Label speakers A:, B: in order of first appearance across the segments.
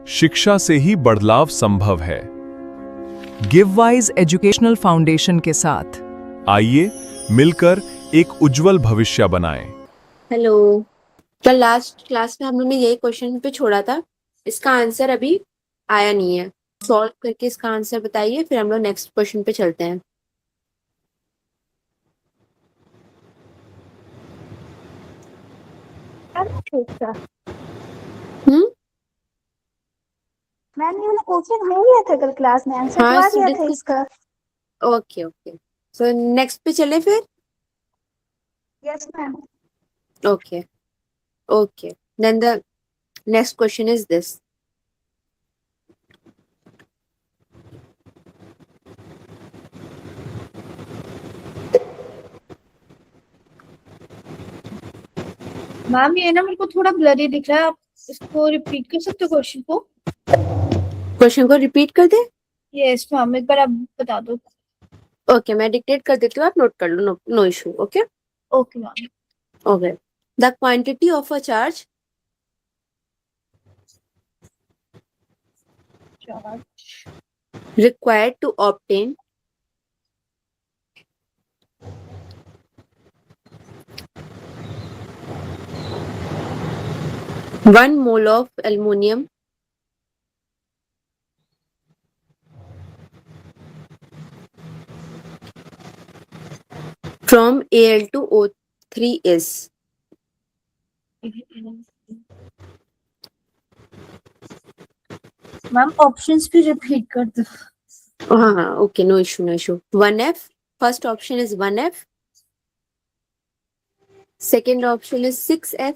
A: शिक्षा से ही बदलाव संभव है।
B: गिववाइज एजुकेशनल फाउंडेशन के साथ
A: आइए मिलकर एक उज्जवल भविष्य बनाएं।
C: हेलो। कल लास्ट क्लास में हम लोग ने यही क्वेश्चन पे छोड़ा था। इसका आंसर अभी आया नहीं है। सॉल्व करके इसका आंसर बताइए, फिर हम लोग नेक्स्ट क्वेश्चन पे चलते हैं। हम्म।
D: मैम ये वाला क्वेश्चन हो गया था कल क्लास में, आंसर तो आ गया था इसका।
C: ओके ओके, सो नेक्स्ट पे चले फिर।
D: Yes ma'am.
C: Okay okay, then the next question is this.
E: Ma'am ये ना मेरे को थोड़ा ब्लरी दिख रहा है, आप इसको रिपीट कर सकते हो क्वेश्चन को?
C: क्वेश्चन को रिपीट कर दे।
E: यस मैम, एक बार आप बता दो।
C: ओके, मैं डिक्टेट कर देती हूँ, आप नोट कर लो। No issue. Okay
E: okay ma'am.
C: Okay, the quantity of a charge required to obtain 1 mole of aluminum from Al2O3 is।
E: Ma'am options भी रिपीट कर दो।
C: हाँ, okay, no issue no issue. 1F, first option is 1F, second option is 6F,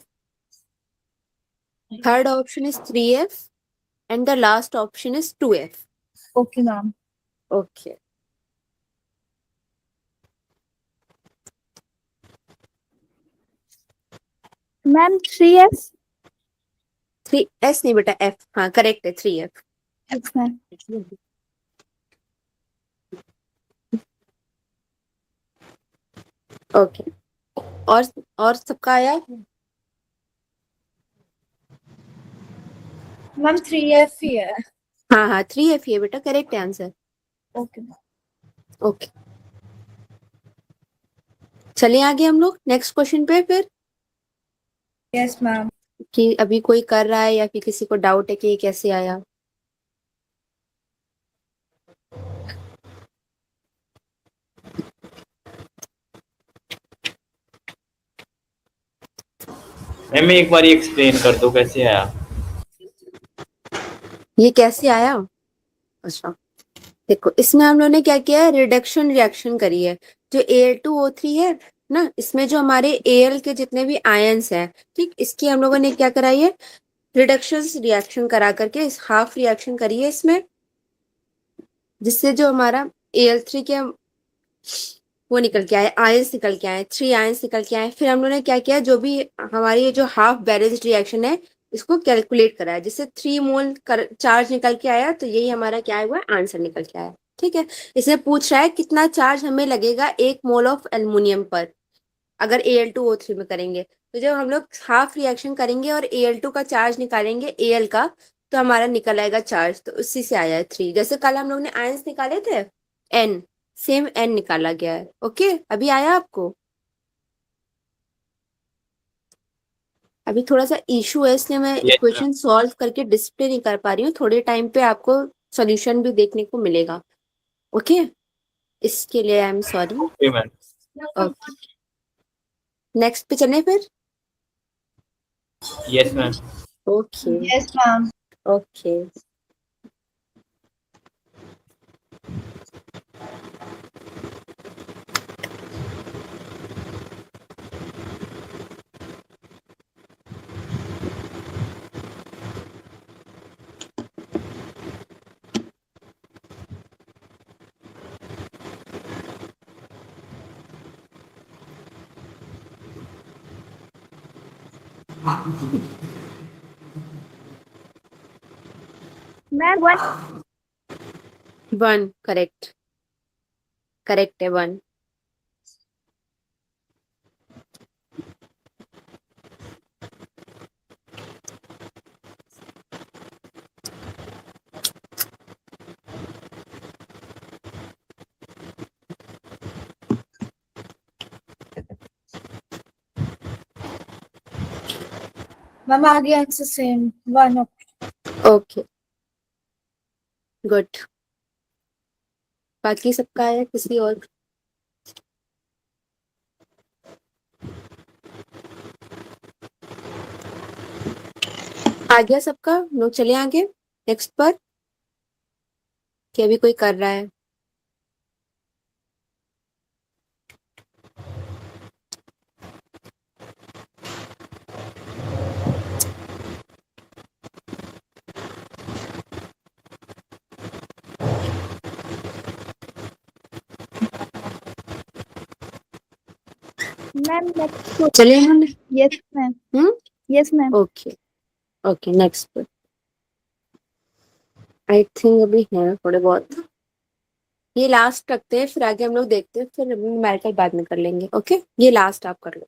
C: third option is 3F and the last option is 2F।
E: Okay ma'am.
C: Okay,
D: ma'am 3F।
C: 3S नहीं बेटा, F। हाँ correct है, 3F।
D: Yes ma'am.
C: Okay, और सबका आया?
E: Ma'am 3F ही है।
C: हाँ हाँ, 3F ही है बेटा, करेक्ट है आंसर।
E: Okay ma'am.
C: ओके, चलिए आगे हम लोग नेक्स्ट क्वेश्चन पे फिर।
E: Yes ma'am.
C: कि अभी कोई कर रहा है या फिर किसी को डाउट है कि ये कैसे आया?
F: मैम एक बार एक्सप्लेन कर दो कैसे आया।
C: ये कैसे आया? अच्छा, देखो इसमें हम लोग ने क्या किया है, रिडक्शन रिएक्शन करी है। जो Al2O3 है ना, इसमें जो हमारे Al के जितने भी आयंस हैं, ठीक, इसकी हम लोगों ने क्या कराई है, रिडक्शन रिएक्शन करा करके हाफ रिएक्शन करी है इसमें, जिससे जो हमारा Al3 के वो निकल के आए, आयंस निकल के आए, 3 आयंस निकल के आए। फिर हम लोगों ने क्या किया, जो भी हमारी ये जो हाफ बैलेंस्ड रिएक्शन है, इसको कैलकुलेट करा है, जिससे 3 मोल चार्ज निकल के आया। तो यही हमारा क्या हुआ, आंसर निकल के आया। ठीक है, इसमें पूछ रहा है कितना चार्ज हमें लगेगा 1 मोल ऑफ एल्युमिनियम पर, अगर Al2O3 में करेंगे। तो जब हम लोग हाफ रिएक्शन करेंगे और Al2 का चार्ज निकालेंगे Al का, तो हमारा निकल आएगा चार्ज। तो उसी से आया है 3। जैसे कल हम लोग ने आयंस निकाले थे N, सेम N निकाला गया है। ओके, अभी आया आपको? अभी थोड़ा सा इशू है, इसलिए मैं
F: Yes,
C: इक्वेशन सॉल्व करके डिस्प्ले नहीं कर पा रही हूँ। थोड़े टाइम पे आपको सॉल्यूशन भी देखने को मिलेगा। ओके, इसके लिए I am sorry.
F: Okay ma'am.
C: Okay, next पे चले फिर।
F: Yes ma'am.
C: Okay
E: yes ma'am.
C: Okay,
D: ma'am
C: 1 correct, correct है 1।
E: मैम आगे आंसर सेम 1
C: ओके गुड। बाकी सबका है किसी और? आ गया सबका? लोग चले आगे नेक्स्ट पर, क्या भी कोई कर रहा है?
D: मैम नेक्स्ट
C: चले हम।
D: Yes ma'am
C: hmm
D: yes ma'am
C: okay okay next पर आई थिंक अभी है थोड़े बहुत, ये लास्ट रखते हैं फिर आगे हम लोग देखते हैं, फिर न्यूमेरिकल बाद में कर लेंगे। ओके ये लास्ट आप कर लो।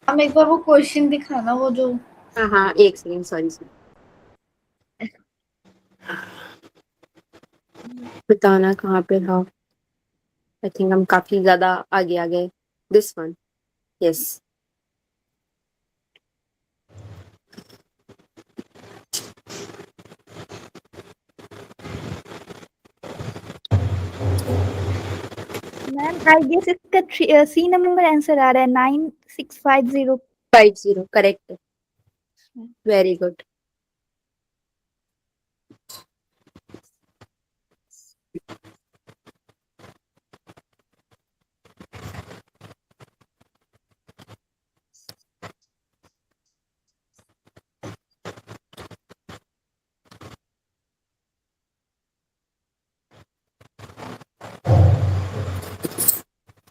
E: हम एक बार वो क्वेश्चन दिखाना, वो जो
C: हाँ हाँ एक सेकेंड सॉरी सॉरी, बताना कहाँ पे था। आई थिंक हम काफी ज्यादा आगे आ गए। This one yes.
D: Ma'am I guess इसका सी नंबर आंसर आ रहा है 9650।
C: 50 correct, very good.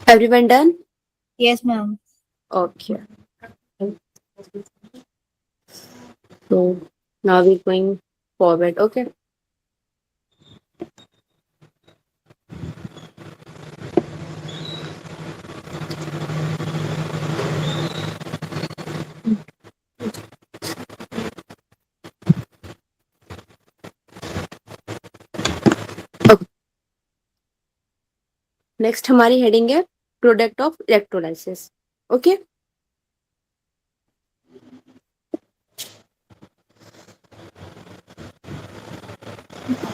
C: Everyone done?
E: Yes ma'am.
C: Okay. So now we're going forward. Okay. Next हमारी हेडिंग है प्रोडक्ट ऑफ इलेक्ट्रोलाइसिस। ओके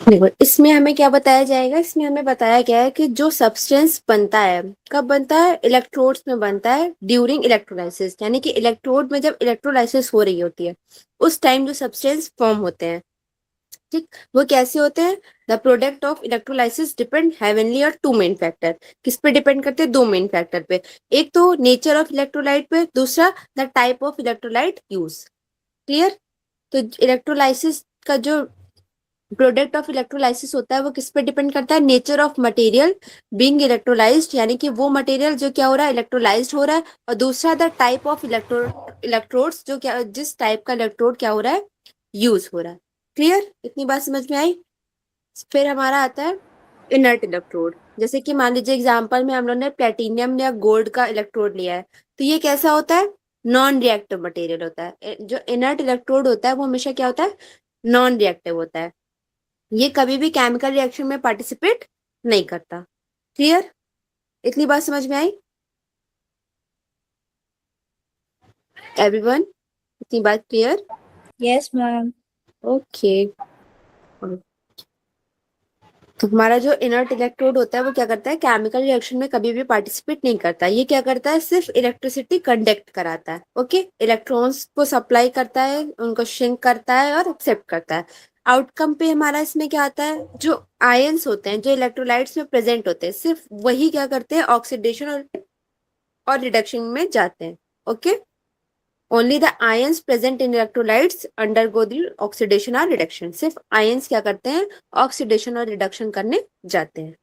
C: देखो इसमें हमें क्या बताया जाएगा, इसमें हमें बताया गया है कि जो सब्सटेंस बनता है कब बनता है, इलेक्ट्रोड्स में बनता है ड्यूरिंग इलेक्ट्रोलाइसिस, यानी कि इलेक्ट्रोड में जब इलेक्ट्रोलाइसिस हो रही होती है उस टाइम जो सब्सटेंस फॉर्म होते हैं, ठीक वो कैसे होते हैं। The product of electrolysis depend heavenly और टू मेन फैक्टर, किस पे डिपेंड करते हैं, दो मेन फैक्टर पे। एक तो नेचर ऑफ इलेक्ट्रोलाइट पे, दूसरा the type of electrolyte use. Clear? तो इलेक्ट्रोलाइसिस का जो प्रोडक्ट ऑफ इलेक्ट्रोलाइसिस होता है वो किस पे डिपेंड करता है, nature of material being electrolysed, यानी कि वो मटेरियल जो क्या हो रहा है, इलेक्ट्रोलाइज्ड हो रहा है, और दूसरा द टाइप ऑफ इलेक्ट्रोड्स जो क्या, जिस टाइप का इलेक्ट्रोड क्या हो रहा है, यूज हो रहा है। क्लियर? इतनी बात समझ में आई? फिर हमारा आता है इनर्ट इलेक्ट्रोड। जैसे कि मान लीजिए एग्जांपल में हम लोग ने प्लेटिनियम या गोल्ड का इलेक्ट्रोड लिया है, तो ये कैसा होता है, नॉन रिएक्टिव मटेरियल होता है। जो इनर्ट इलेक्ट्रोड होता है वो हमेशा क्या होता है, नॉन रिएक्टिव होता है, ये कभी भी केमिकल रिएक्शन में पार्टिसिपेट नहीं करता। क्लियर? इतनी बात समझ में आई एवरीवन? इतनी बात क्लियर?
E: Yes ma'am.
C: ओके तो हमारा जो इनर्ट इलेक्ट्रोड होता है वो क्या करता है, केमिकल रिएक्शन में कभी भी पार्टिसिपेट नहीं करता, ये क्या करता है, सिर्फ इलेक्ट्रिसिटी कंडक्ट कराता है। ओके इलेक्ट्रॉन्स को सप्लाई करता है, उनको शिंक करता है और एक्सेप्ट करता है। आउटकम पे हमारा इसमें क्या आता है, जो आयंस होते हैं जो इलेक्ट्रोलाइट्स में प्रेजेंट होते हैं सिर्फ वही क्या करते हैं, ऑक्सीडेशन और रिडक्शन में जाते हैं। Okay only the ions present in electrolytes undergo the oxidation और रिडक्शन, सिर्फ आयंस क्या करते हैं, ऑक्सीडेशन और रिडक्शन करने जाते हैं।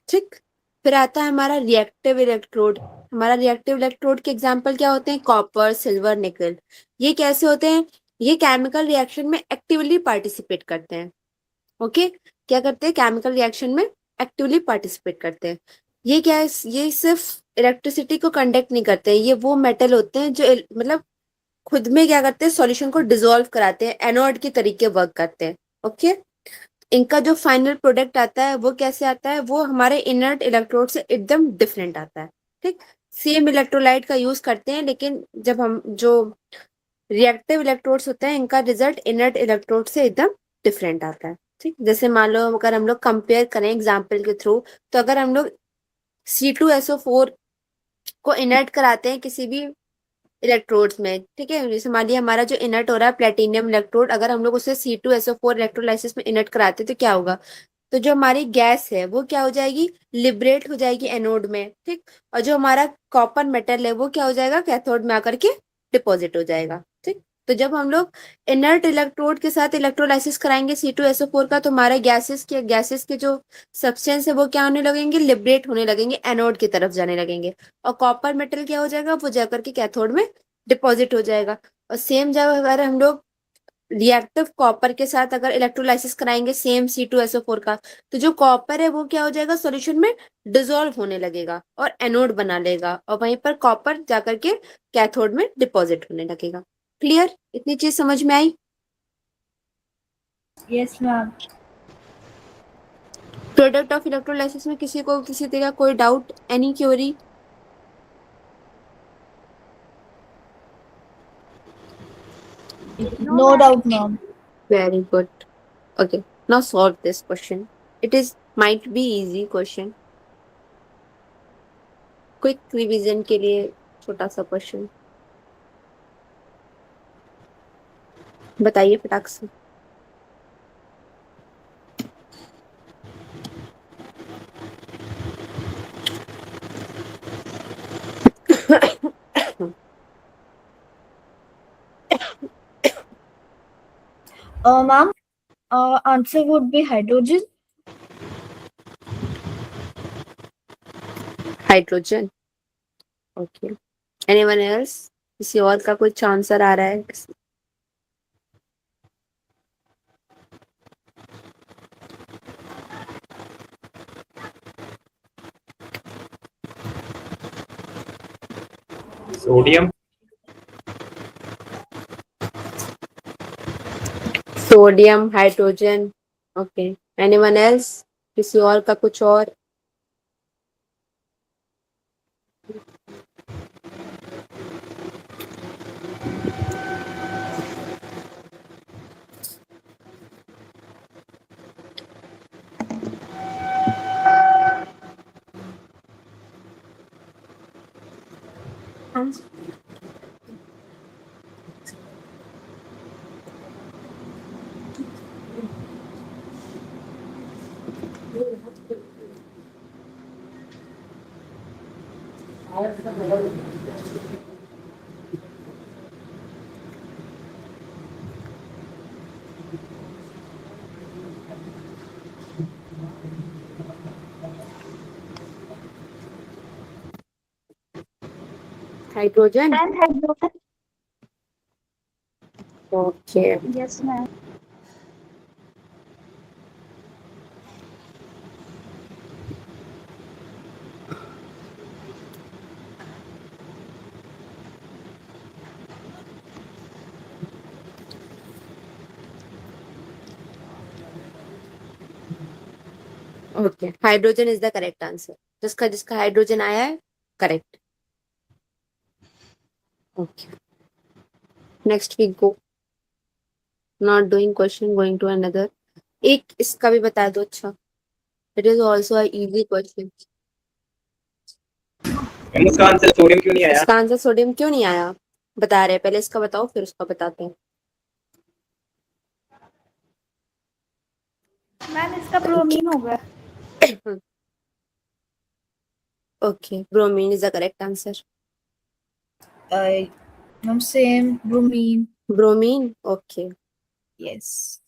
C: ठीक, फिर आता है हमारा रिएक्टिव इलेक्ट्रोड। हमारा रिएक्टिव इलेक्ट्रोड के एग्जांपल क्या होते हैं, कॉपर, सिल्वर, निकल। ये कैसे होते हैं, ये केमिकल रिएक्शन में एक्टिवली पार्टिसिपेट करते हैं। ओके, क्या करते हैं? केमिकल रिएक्शन में एक्टिवली पार्टिसिपेट करते हैं। ये क्या है? ये सिर्फ इलेक्ट्रिसिटी को कंडक्ट नहीं करते हैं, ये वो मेटल होते हैं जो मतलब खुद में क्या करते हैं, सॉल्यूशन को डिसॉल्व कराते हैं, एनोड के तरीके वर्क करते हैं। ओके, इनका जो फाइनल प्रोडक्ट आता है वो कैसे आता है? वो हमारे इनर्ट इलेक्ट्रोड से एकदम डिफरेंट आता है। ठीक, सेम इलेक्ट्रोलाइट का यूज करते हैं, लेकिन जब हम जो रिएक्टिव इलेक्ट्रोड्स होते हैं इनका रिजल्ट इनर्ट इलेक्ट्रोड से एकदम डिफरेंट आता है। ठीक, जैसे मान लो अगर हम लोग कंपेयर करें एग्जाम्पल के थ्रू, तो अगर हम लोग C2SO4 को इनर्ट कराते हैं किसी भी इलेक्ट्रोड्स में, ठीक है, जैसे मान लिया हमारा जो इनर्ट हो रहा है प्लेटिनियम इलेक्ट्रोड, अगर हम लोग उसे C2SO4 इलेक्ट्रोलाइसिस में इनर्ट कराते हैं तो क्या होगा? तो जो हमारी गैस है वो क्या हो जाएगी? लिबरेट हो जाएगी एनोड में। ठीक, और जो हमारा कॉपर मेटल है वो क्या हो जाएगा? कैथोड में आकर के डिपॉजिट हो जाएगा। ठीक, तो जब हम लोग इनर्ट इलेक्ट्रोड के साथ इलेक्ट्रोलाइसिस कराएंगे C2SO4 का, तो हमारे गैसेस के जो सब्सटेंस है वो क्या होने लगेंगे? लिबरेट होने लगेंगे, एनोड की तरफ जाने लगेंगे। और कॉपर मेटल क्या हो जाएगा? वो जाकर के कैथोड में डिपॉजिट हो जाएगा। और सेम जब अगर हम लोग रिएक्टिव कॉपर के साथ अगर इलेक्ट्रोलाइसिस कराएंगे सेम C2SO4 का, तो जो कॉपर है वो क्या हो जाएगा? सॉल्यूशन में डिसॉल्व होने लगेगा और एनोड बना लेगा, और वहीं पर कॉपर जाकर के कैथोड में डिपॉजिट होने लगेगा। क्लियर? इतनी चीज समझ में आई?
E: Yes ma'am.
C: Product of electrolysis में किसी को किसी तरह कोई doubt? Any query?
E: No doubt ma'am.
C: Very good. Okay, now solve this question. It is might be easy question. Quick revision के लिए छोटा सा क्वेश्चन बताइए फटाक से।
E: Ma'am, answer would be hydrogen.
C: Hydrogen. Okay, anyone else? किसी और का कुछ आंसर आ रहा है?
F: Sodium.
C: Sodium, hydrogen. Okay, anyone else? किसी और का कुछ और? Hydrogen.
D: And hydrogen.
C: Okay,
D: Yes, ma'am.
C: Okay, hydrogen is the correct answer. जिसका जिसका हाइड्रोजन आया है correct. Okay, next we go. Not doing question, going to another. एक इसका भी बता दो। अच्छा, it is also a easy question.
F: इसका आंसर सोडियम क्यों नहीं आया?
C: इसका आंसर सोडियम क्यों नहीं आया बता रहे हैं, पहले इसका बताओ फिर उसका बताते हैं।
D: मैम इसका ब्रोमीन होगा।
C: Okay, bromine is the correct answer.
E: Ma'am same, bromine.
C: Bromine. Okay,
E: yes.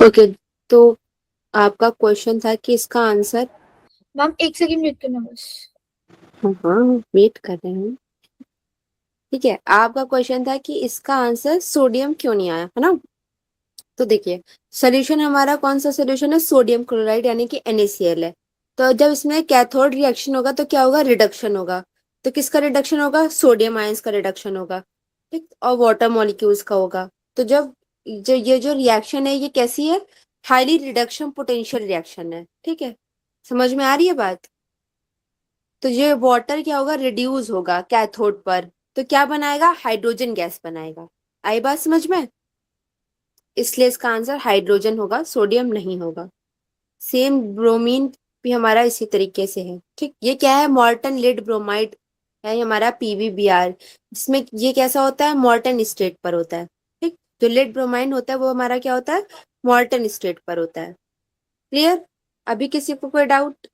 C: Okay, तो आपका क्वेश्चन था कि इसका आंसर,
E: मैम एक सेकंड वेट करना बस।
C: हाँ वेट कर रहे हैं, ठीक है। आपका क्वेश्चन था कि इसका आंसर सोडियम क्यों नहीं आया, है ना। तो देखिए, सोल्यूशन हमारा कौन सा सोल्यूशन है, सोडियम क्लोराइड यानी कि NaCl है। तो जब इसमें कैथोड रिएक्शन होगा तो क्या होगा, रिडक्शन होगा। तो किसका रिडक्शन होगा, सोडियम आयंस का रिडक्शन होगा, ठीक, और वाटर मॉलिक्यूल्स का होगा। तो जब ये जो रिएक्शन है ये कैसी है, हाईली रिडक्शन पोटेंशियल रिएक्शन है, ठीक है। समझ में आ रही है बात। तो ये वाटर क्या होगा, रिड्यूस होगा कैथोड पर, तो क्या बनाएगा, हाइड्रोजन गैस बनाएगा। आई बात समझ में। इसलिए इसका आंसर हाइड्रोजन होगा, सोडियम नहीं होगा। सेम ब्रोमीन भी हमारा इसी तरीके से है, ठीक। ये क्या है, मॉर्टन लिड ब्रोमाइड है हमारा PbBr। जिसमें ये कैसा होता है, मॉर्टन स्टेट पर होता है, ठीक। जो लिड ब्रोमाइड होता है वो हमारा क्या होता है, मॉर्टन स्टेट पर होता है। क्लियर। अभी किसी को कोई डाउट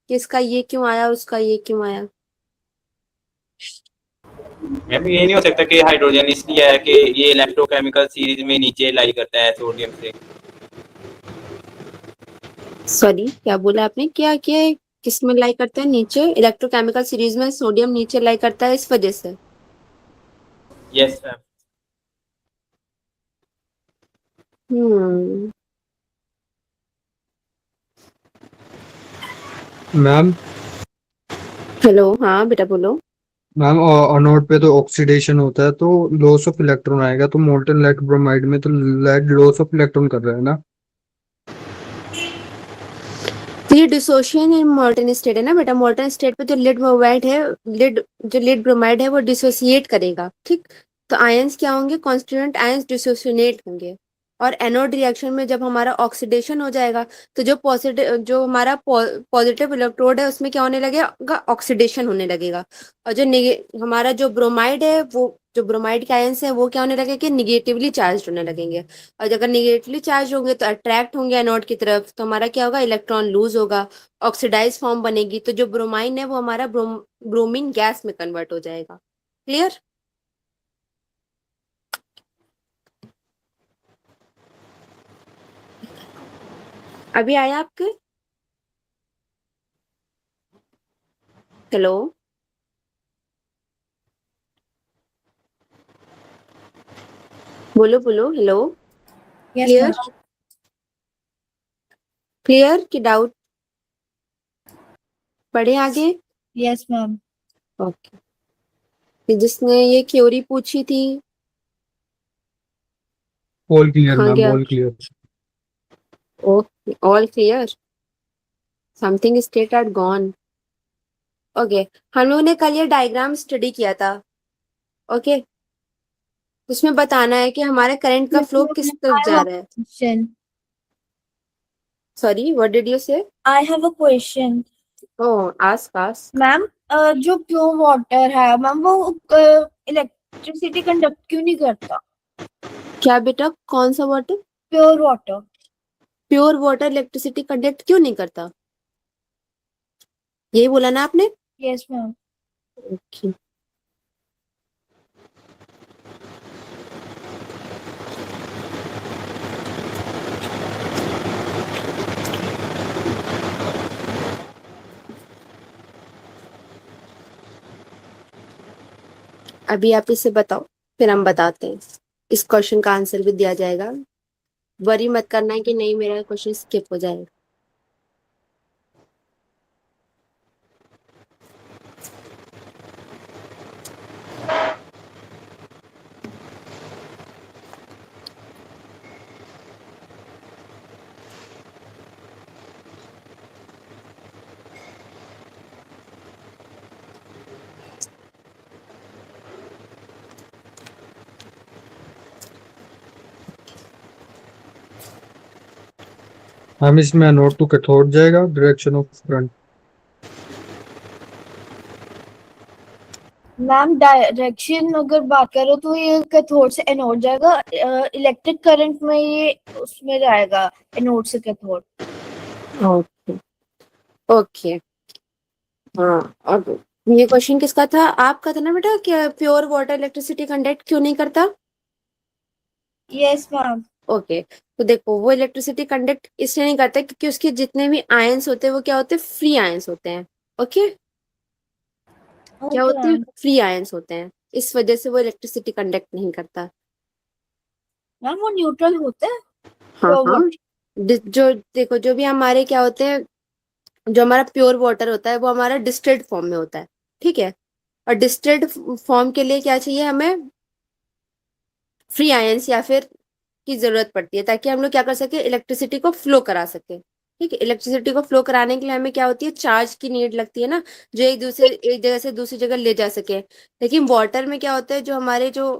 C: कि इसका ये क्यों आया, उसका ये क्यों आया।
F: मैम ये नहीं हो सकता कि हाइड्रोजन इसलिए है कि ये इलेक्ट्रोकेमिकल सीरीज में नीचे लाई करता है सोडियम से।
C: सॉरी, क्या बोला आपने, क्या क्या किस में लाई करता है, नीचे इलेक्ट्रोकेमिकल सीरीज में सोडियम नीचे लाई करता है, इस वजह से।
F: Yes ma'am.
C: Hmm.
G: Ma'am
C: hello, हाँ बेटा बोलो।
G: मैम अनोड पे तो ऑक्सीडेशन होता है तो लॉस ऑफ इलेक्ट्रॉन आएगा, तो मोल्टन लेड ब्रोमाइड में तो लेड लॉस ऑफ इलेक्ट्रॉन कर रहा है ना।
C: तो ये डिसोशिएशन इन मोल्टन स्टेट है ना बेटा। मोल्टन स्टेट पे जो लिड ब्रोमाइड है, जो लिड ब्रोमाइड है वो डिसोसिएट करेगा, ठीक। तो आयंस क्या होंगे, कॉन्स्टिट्यूएंट आयंस डिसोसिएट होंगे। और एनोड रिएक्शन में जब हमारा ऑक्सीडेशन हो जाएगा तो जो हमारा पॉजिटिव इलेक्ट्रोड है उसमें क्या होने लगेगा, ऑक्सीडेशन होने लगेगा। और हमारा जो ब्रोमाइड है, वो जो ब्रोमाइड के आयंस है वो क्या होने लगेगा कि निगेटिवली चार्ज होने लगेंगे। और अगर निगेटिवली चार्ज होंगे तो अट्रैक्ट होंगे एनोड की तरफ, तो हमारा क्या होगा, इलेक्ट्रॉन लूज होगा, ऑक्सीडाइज फॉर्म बनेगी। तो जो ब्रोमाइन है वो हमारा ब्रोमीन गैस में कन्वर्ट हो जाएगा। क्लियर। अभी आया आपके। हेलो, बोलो बोलो, hello.
E: Yes
C: clear,
E: ma'am.
C: Clear कि डाउट, पढ़े आगे।
E: Yes ma'am.
C: ओके, जिसने ये क्योरी पूछी थी,
G: ऑल क्लियर
C: हाँ
G: मैम,
C: गया।
G: All clear.
C: Okay, all clear, something state at gone. Okay, हम लोगों ने कल ये डायग्राम स्टडी किया था, ओके। उसमें बताना है कि हमारे करंट का फ्लो किस तरफ जा रहा है।
E: Question.
C: Sorry, what did you say.
E: I have a question.
C: Oh, ask.
E: Ma'am जो प्योर वाटर है मैम वो इलेक्ट्रिसिटी कंडक्ट क्यों नहीं करता।
C: क्या बेटा, कौन सा water,
E: pure water.
C: Pure water electricity conduct क्यों नहीं करता, यही बोला ना आपने।
E: Yes ma'am.
C: ओके, अभी आप इसे बताओ, फिर हम बताते हैं। इस क्वेश्चन का आंसर भी दिया जाएगा। वरी मत करना है कि नहीं मेरा क्वेश्चन स्किप हो जाएगा।
G: मैम इसमें अनोड टू कैथोड जाएगा, direction of current.
E: Ma'am direction अगर बात करो तो ये कैथोड से एनोड जाएगा। इलेक्ट्रिक करंट में ये उसमें जाएगा, एनोड से कैथोड।
C: Okay, okay. हाँ, अब ये क्वेश्चन किसका था, आपका था ना बेटा, कि प्योर वाटर इलेक्ट्रिसिटी कंडक्ट क्यों नहीं करता।
E: Yes ma'am.
C: ओके, तो देखो वो इलेक्ट्रिसिटी कंडक्ट इसलिए नहीं करता क्योंकि उसके जितने भी आयंस होते हैं वो क्या होते हैं, फ्री आयंस होते हैं। ओके, क्या
E: ओके
C: होते हैं,
E: मैम।
C: फ्री आयंस होते हैं, इस वजह से वो इलेक्ट्रिसिटी कंडक्ट नहीं करता।
E: मैम वो न्यूट्रल होते हैं?
C: हाँ
E: तो
C: हाँ, जो देखो जो भी हमारे क्या होते हैं, जो हमारा प्योर वाटर होता है वो हमारा डिस्टिल्ड फॉर्म में होता है, ठीक है। और डिस्टिल्ड फॉर्म के लिए क्या चाहिए हमें, फ्री आयंस या फिर की जरूरत पड़ती है, ताकि हम लोग क्या कर सके, इलेक्ट्रिसिटी को फ्लो करा सके। ठीक है, इलेक्ट्रिसिटी को फ्लो कराने के लिए हमें क्या होती है, चार्ज की नीड लगती है ना, जो एक जगह से दूसरी जगह ले जा सके। लेकिन वाटर में क्या होता है, जो हमारे जो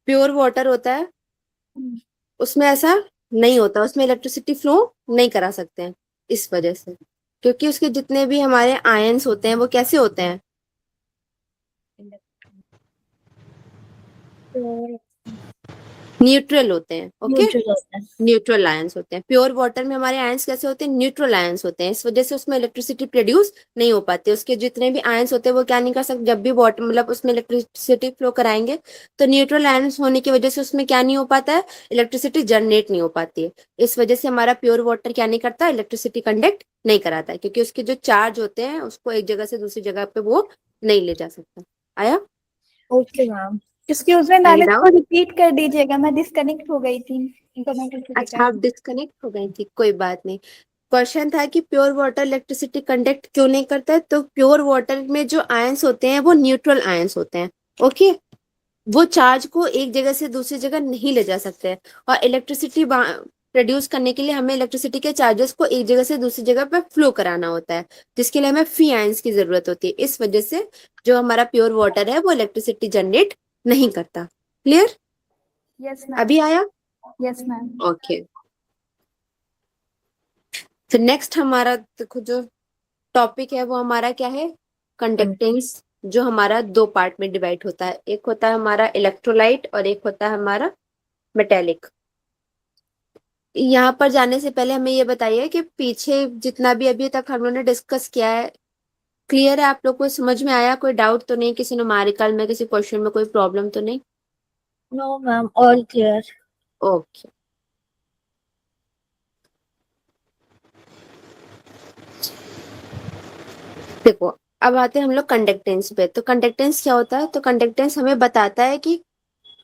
C: प्योर वाटर होता है उसमें ऐसा नहीं होता, उसमें इलेक्ट्रिसिटी फ्लो नहीं करा सकते हैं, इस वजह से, क्योंकि उसके जितने भी हमारे आयंस होते हैं वो कैसे होते हैं, न्यूट्रल होते हैं। ओके,
E: न्यूट्रल होते हैं।
C: न्यूट्रल आयंस होते हैं। प्योर वाटर में हमारे आयंस कैसे होते हैं, न्यूट्रल आयंस होते हैं, इस वजह से उसमें इलेक्ट्रिसिटी प्रोड्यूस नहीं हो पाती। उसके जितने भी आयंस होते हैं वो क्या नहीं कर सकते, जब भी वाटर मतलब उसमें इलेक्ट्रिसिटी फ्लो कराएंगे तो न्यूट्रल आयंस होने की वजह से उसमें क्या नहीं हो पाता है, इलेक्ट्रिसिटी जनरेट नहीं हो पाती है। इस वजह से हमारा प्योर वाटर क्या नहीं करता, इलेक्ट्रिसिटी कंडक्ट नहीं कराता है, क्योंकि उसके जो चार्ज होते हैं उसको एक जगह से दूसरी जगह पे वो नहीं ले जा सकता। आया?
E: Okay ma'am.
D: Excuse me ma'am,
C: Any
D: इसको
C: doubt?
D: रिपीट कर दीजिएगा, मैं डिस्कनेक्ट हो गई थी इंटरनेट के
C: अच्छा, आप
D: कारण।
C: डिस्कनेक्ट हो गई थी, कोई बात नहीं। क्वेश्चन था कि प्योर वाटर इलेक्ट्रिसिटी कंडक्ट क्यों नहीं करता है, तो प्योर वाटर में जो आयंस होते हैं वो न्यूट्रल आयंस होते हैं। ओके, वो चार्ज को एक जगह से दूसरी जगह नहीं ले जा सकते हैं, और इलेक्ट्रिसिटी प्रोड्यूस करने के लिए हमें इलेक्ट्रिसिटी के चार्जेस को एक जगह से दूसरी जगह पे फ्लो कराना होता है, जिसके लिए हमें फ्री आयंस की जरूरत होती है। इस वजह से जो हमारा प्योर वाटर है वो इलेक्ट्रिसिटी जनरेट नहीं करता। क्लियर?
D: Yes ma'am.
C: अभी आया?
D: Yes ma'am.
C: ओके, तो नेक्स्ट हमारा देखो जो टॉपिक है वो हमारा क्या है, कंडक्टेंस, जो हमारा दो पार्ट में डिवाइड होता है, एक होता है हमारा इलेक्ट्रोलाइट और एक होता है हमारा मेटेलिक। यहाँ पर जाने से पहले हमें ये बताइए कि पीछे जितना भी अभी तक हम लोगों ने डिस्कस किया है, क्लियर है आप लोग को, समझ में आया? कोई डाउट तो नहीं, किसी न्यूमेरिकल में किसी क्वेश्चन में कोई प्रॉब्लम तो नहीं?
E: No ma'am, all clear.
C: Okay, देखो अब आते हैं हम लोग कंडक्टेंस पे। तो कंडक्टेंस क्या होता है, तो कंडक्टेंस हमें बताता है कि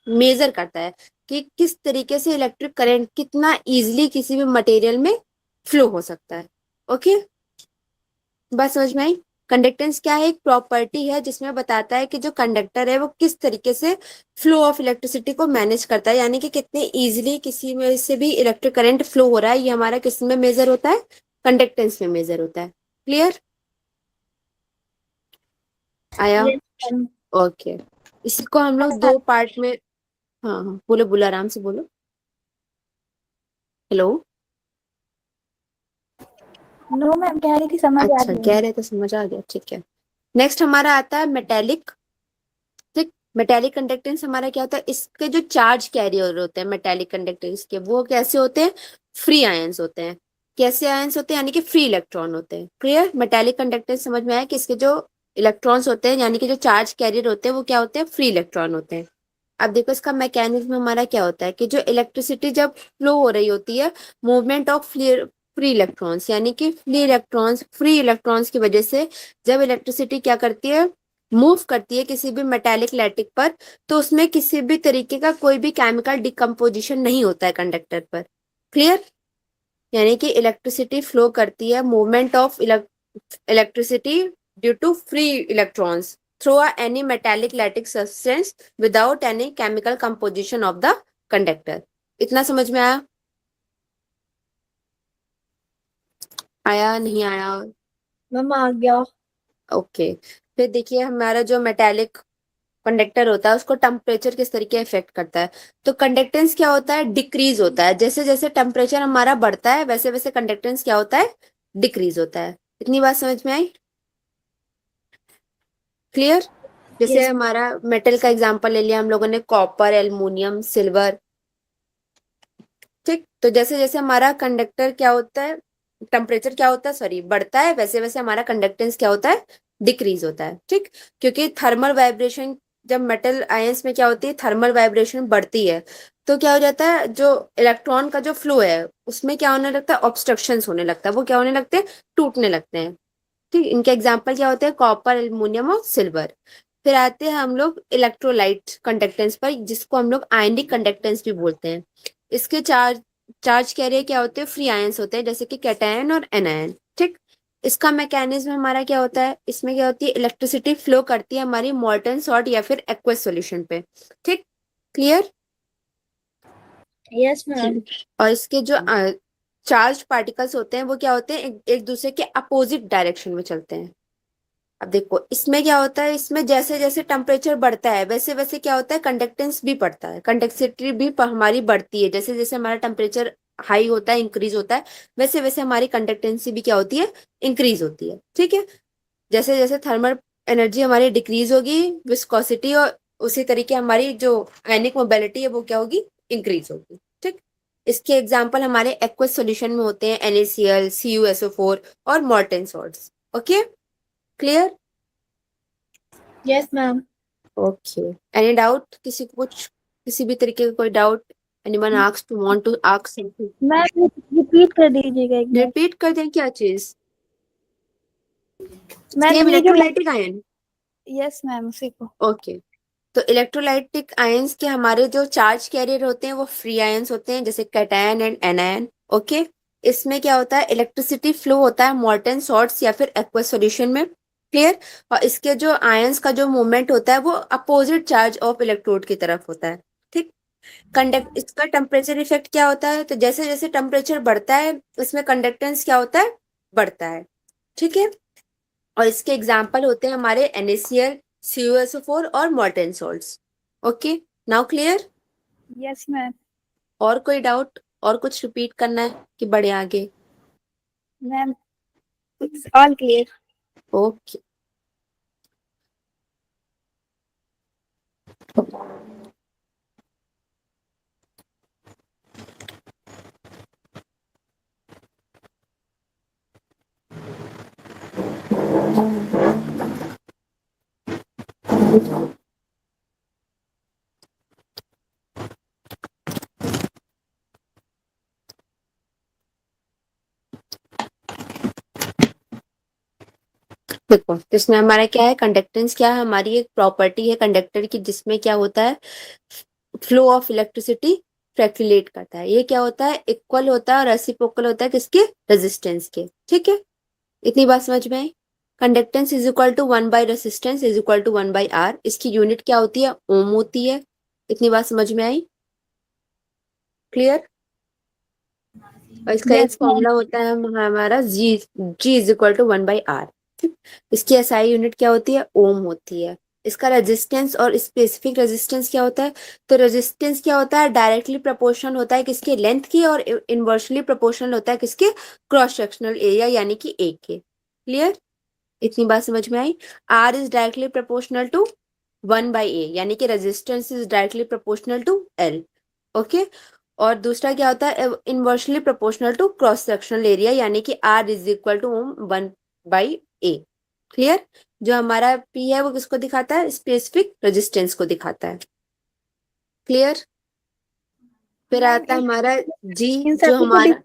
C: मेजर करता है कि किस तरीके से इलेक्ट्रिक करंट कितना इजीली किसी भी मटेरियल में फ्लो हो सकता है। ओके, बस समझ में आई? कंडक्टेंस क्या है, एक प्रॉपर्टी है जिसमें बताता है कि जो कंडक्टर है वो किस तरीके से फ्लो ऑफ इलेक्ट्रिसिटी को मैनेज करता है, यानी कि कितने इजीली किसी में से भी इलेक्ट्रिक करंट फ्लो हो रहा है, ये हमारा किस में मेजर होता है, कंडक्टेंस में मेजर होता है। क्लियर? आया? ओके, इसी को हम लोग दो पार्ट में, हाँ हाँ बोलो बोलो, आराम से बोलो। हेलो?
D: नो मैम, कह रही थी समझ आ
C: अच्छा,
D: रही
C: कह
D: है।
C: रहे तो समझ आ गया, ठीक है। नेक्स्ट हमारा आता है मेटेलिक। ठीक, मेटेलिक कंडक्टेंस हमारा क्या होता है, इसके जो चार्ज कैरियर होते हैं मेटेलिक कंडक्टेंस के, वो कैसे होते हैं, फ्री आयंस होते हैं। कैसे आयंस होते हैं, यानी कि फ्री इलेक्ट्रॉन होते हैं। क्लियर? मेटेलिक कंडक्टेंस समझ में आया कि इसके जो इलेक्ट्रॉन्स होते हैं, यानी कि जो चार्ज कैरियर होते हैं वो क्या होते हैं, फ्री इलेक्ट्रॉन होते हैं। अब देखो इसका मैकेनिज्म हमारा क्या होता है कि जो इलेक्ट्रिसिटी जब फ्लो हो रही होती है, मूवमेंट ऑफ फ्री इलेक्ट्रॉन्स, यानी कि फ्री इलेक्ट्रॉन्स की वजह से जब इलेक्ट्रिसिटी क्या करती है, मूव करती है किसी भी मेटेलिक लैटिक पर, तो उसमें किसी भी तरीके का कोई भी केमिकल डिकम्पोजिशन नहीं होता है कंडक्टर पर। क्लियर? यानी कि इलेक्ट्रिसिटी फ्लो करती है, movement of electricity due to free electrons through any metallic lattice substance without any chemical composition of the conductor। इतना समझ में आया? आया नहीं आया?
E: मैम आ गया।
C: ओके, फिर देखिए हमारा जो मेटालिक कंडक्टर होता है उसको टेम्परेचर किस तरीके इफेक्ट करता है। तो कंडक्टेंस क्या होता है, डिक्रीज होता है। जैसे जैसे टेम्परेचर हमारा बढ़ता है वैसे वैसे कंडक्टेंस क्या होता है, डिक्रीज होता है। इतनी बात समझ में आई? क्लियर? जैसे
E: Yes.
C: हमारा मेटल का एग्जांपल ले लिया हम लोगों ने, कॉपर, एल्युमिनियम, सिल्वर। ठीक, तो जैसे जैसे हमारा कंडक्टर क्या होता है, टेम्परेचर क्या होता है, सॉरी, बढ़ता है, वैसे वैसे हमारा कंडक्टेंस क्या होता है, डिक्रीज होता है। ठीक, क्योंकि थर्मल वाइब्रेशन जब मेटल आयंस में क्या होती है, थर्मल वाइब्रेशन बढ़ती है, तो क्या हो जाता है, जो इलेक्ट्रॉन का जो फ्लो है उसमें क्या होने लगता है, ऑब्स्ट्रक्शंस होने लगता है, वो क्या होने लगते हैं, टूटने लगते हैं। ठीक, इनके एग्जाम्पल क्या होते हैं, कॉपर, एल्युमिनियम और सिल्वर। फिर आते हैं हम लोग इलेक्ट्रोलाइट कंडक्टेंस पर, जिसको हम लोग आयनिक कंडक्टेंस भी बोलते हैं। इसके चार्ज कैरियर क्या होते हैं, फ्री आयंस होते हैं, जैसे कि कैटायन और एनायन। ठीक, इसका मैकेनिज्म हमारा क्या होता है, इसमें क्या होती है, इलेक्ट्रिसिटी फ्लो करती है हमारी मॉल्टन सॉल्ट या फिर एक्वस सॉल्यूशन पे। ठीक, क्लियर।
E: Yes ma'am.
C: और इसके जो चार्ज पार्टिकल्स होते हैं वो क्या होते हैं, एक दूसरे के अपोजिट डायरेक्शन में चलते हैं। अब देखो इसमें क्या होता है, इसमें जैसे जैसे टेम्परेचर बढ़ता है वैसे वैसे क्या होता है, कंडक्टेंस भी बढ़ता है, कंडक्टिविटी भी हमारी बढ़ती है। जैसे जैसे हमारा टेम्परेचर हाई होता है, इंक्रीज होता है, वैसे वैसे हमारी कंडक्टेंसी भी क्या होती है, इंक्रीज होती है। ठीक है, जैसे जैसे थर्मल एनर्जी हमारी डिक्रीज होगी, विस्कोसिटी और उसी तरीके हमारी जो आयनिक मोबिलिटी है वो क्या होगी, इंक्रीज होगी। ठीक, इसके एग्जाम्पल हमारे एक्वस सॉल्यूशन में होते हैं NaCl, CuSO4 और molten salts. Okay, clear.
E: Yes ma'am.
C: Okay, any doubt, किसी को कुछ, किसी भी तरीके का कोई doubt, anyone ask to want to ask something?
D: Ma'am repeat कर दीजिएगा एक बार।
C: रिपीट कर दें क्या चीज,
D: मैम
C: सेम
D: ये जो
C: इलेक्ट्रोलाइटिक आयन।
D: यस मैम उसी को।
C: ओके, तो इलेक्ट्रोलाइटिक आयंस के हमारे जो चार्ज कैरियर होते हैं वो फ्री आयंस होते हैं, जैसे कैटायन एंड एनायन। ओके, इसमें क्या होता है, इलेक्ट्रिसिटी फ्लो होता है मॉल्टन सॉल्ट्स या फिर एक्वस सॉल्यूशन में। क्लियर। और इसके जो आयंस का जो मूवमेंट होता है वो अपोजिट चार्ज ऑफ इलेक्ट्रोड की तरफ होता है। ठीक, कंडक्ट इसका टेम्परेचर इफेक्ट क्या होता है, तो जैसे जैसे टेम्परेचर बढ़ता है इसमें कंडक्टेंस क्या होता है, बढ़ता है। ठीक है, और इसके एग्जाम्पल होते हैं हमारे NaCl, CuSO4 और molten salts. Okay, now clear.
D: Yes ma'am.
C: और कोई डाउट, और कुछ रिपीट करना है कि बढ़े आगे?
D: Ma'am it's all clear.
C: Okay, देखो इसमें हमारा क्या है, कंडक्टेंस क्या है, हमारी एक प्रॉपर्टी है कंडक्टर की, जिसमें क्या होता है, फ्लो ऑफ इलेक्ट्रिसिटी फ्लैक्चुएट करता है। ये क्या होता है, इक्वल होता है और रेसिप्रोकल होता है किसके, रेजिस्टेंस के। ठीक है, इतनी बात समझ में आई। Conductance is equal to 1 by resistance is equal to 1/R। इसकी यूनिट क्या होती है, ओम होती है। इतनी बात समझ में आई, क्लियर। और इसका एक
D: Yes,
C: फॉर्मूला होता है हमारा G is equal to 1/R। इसकी SI यूनिट क्या होती है, ओम होती है। इसका रेजिस्टेंस और स्पेसिफिक रेजिस्टेंस क्या होता है, तो रेजिस्टेंस क्या होता है, डायरेक्टली प्रोपोर्शनल होता है किसके, लेंथ की, और इनवर्सली प्रोपोर्शनल होता है किसके, क्रॉस सेक्शनल एरिया यानी कि A के। क्लियर, इतनी बात समझ में आई। R is directly proportional to 1/A, यानी कि resistance is directly proportional to L। Okay, और दूसरा क्या होता है, inversely proportional to cross sectional area, यानी कि R is equal to 1/A। Clear, जो हमारा P है वो किसको दिखाता है, स्पेसिफिक रेजिस्टेंस को दिखाता है। क्लियर। फिर आता है हमारा G,
D: इन
C: जो
D: सभी को
C: हमारा,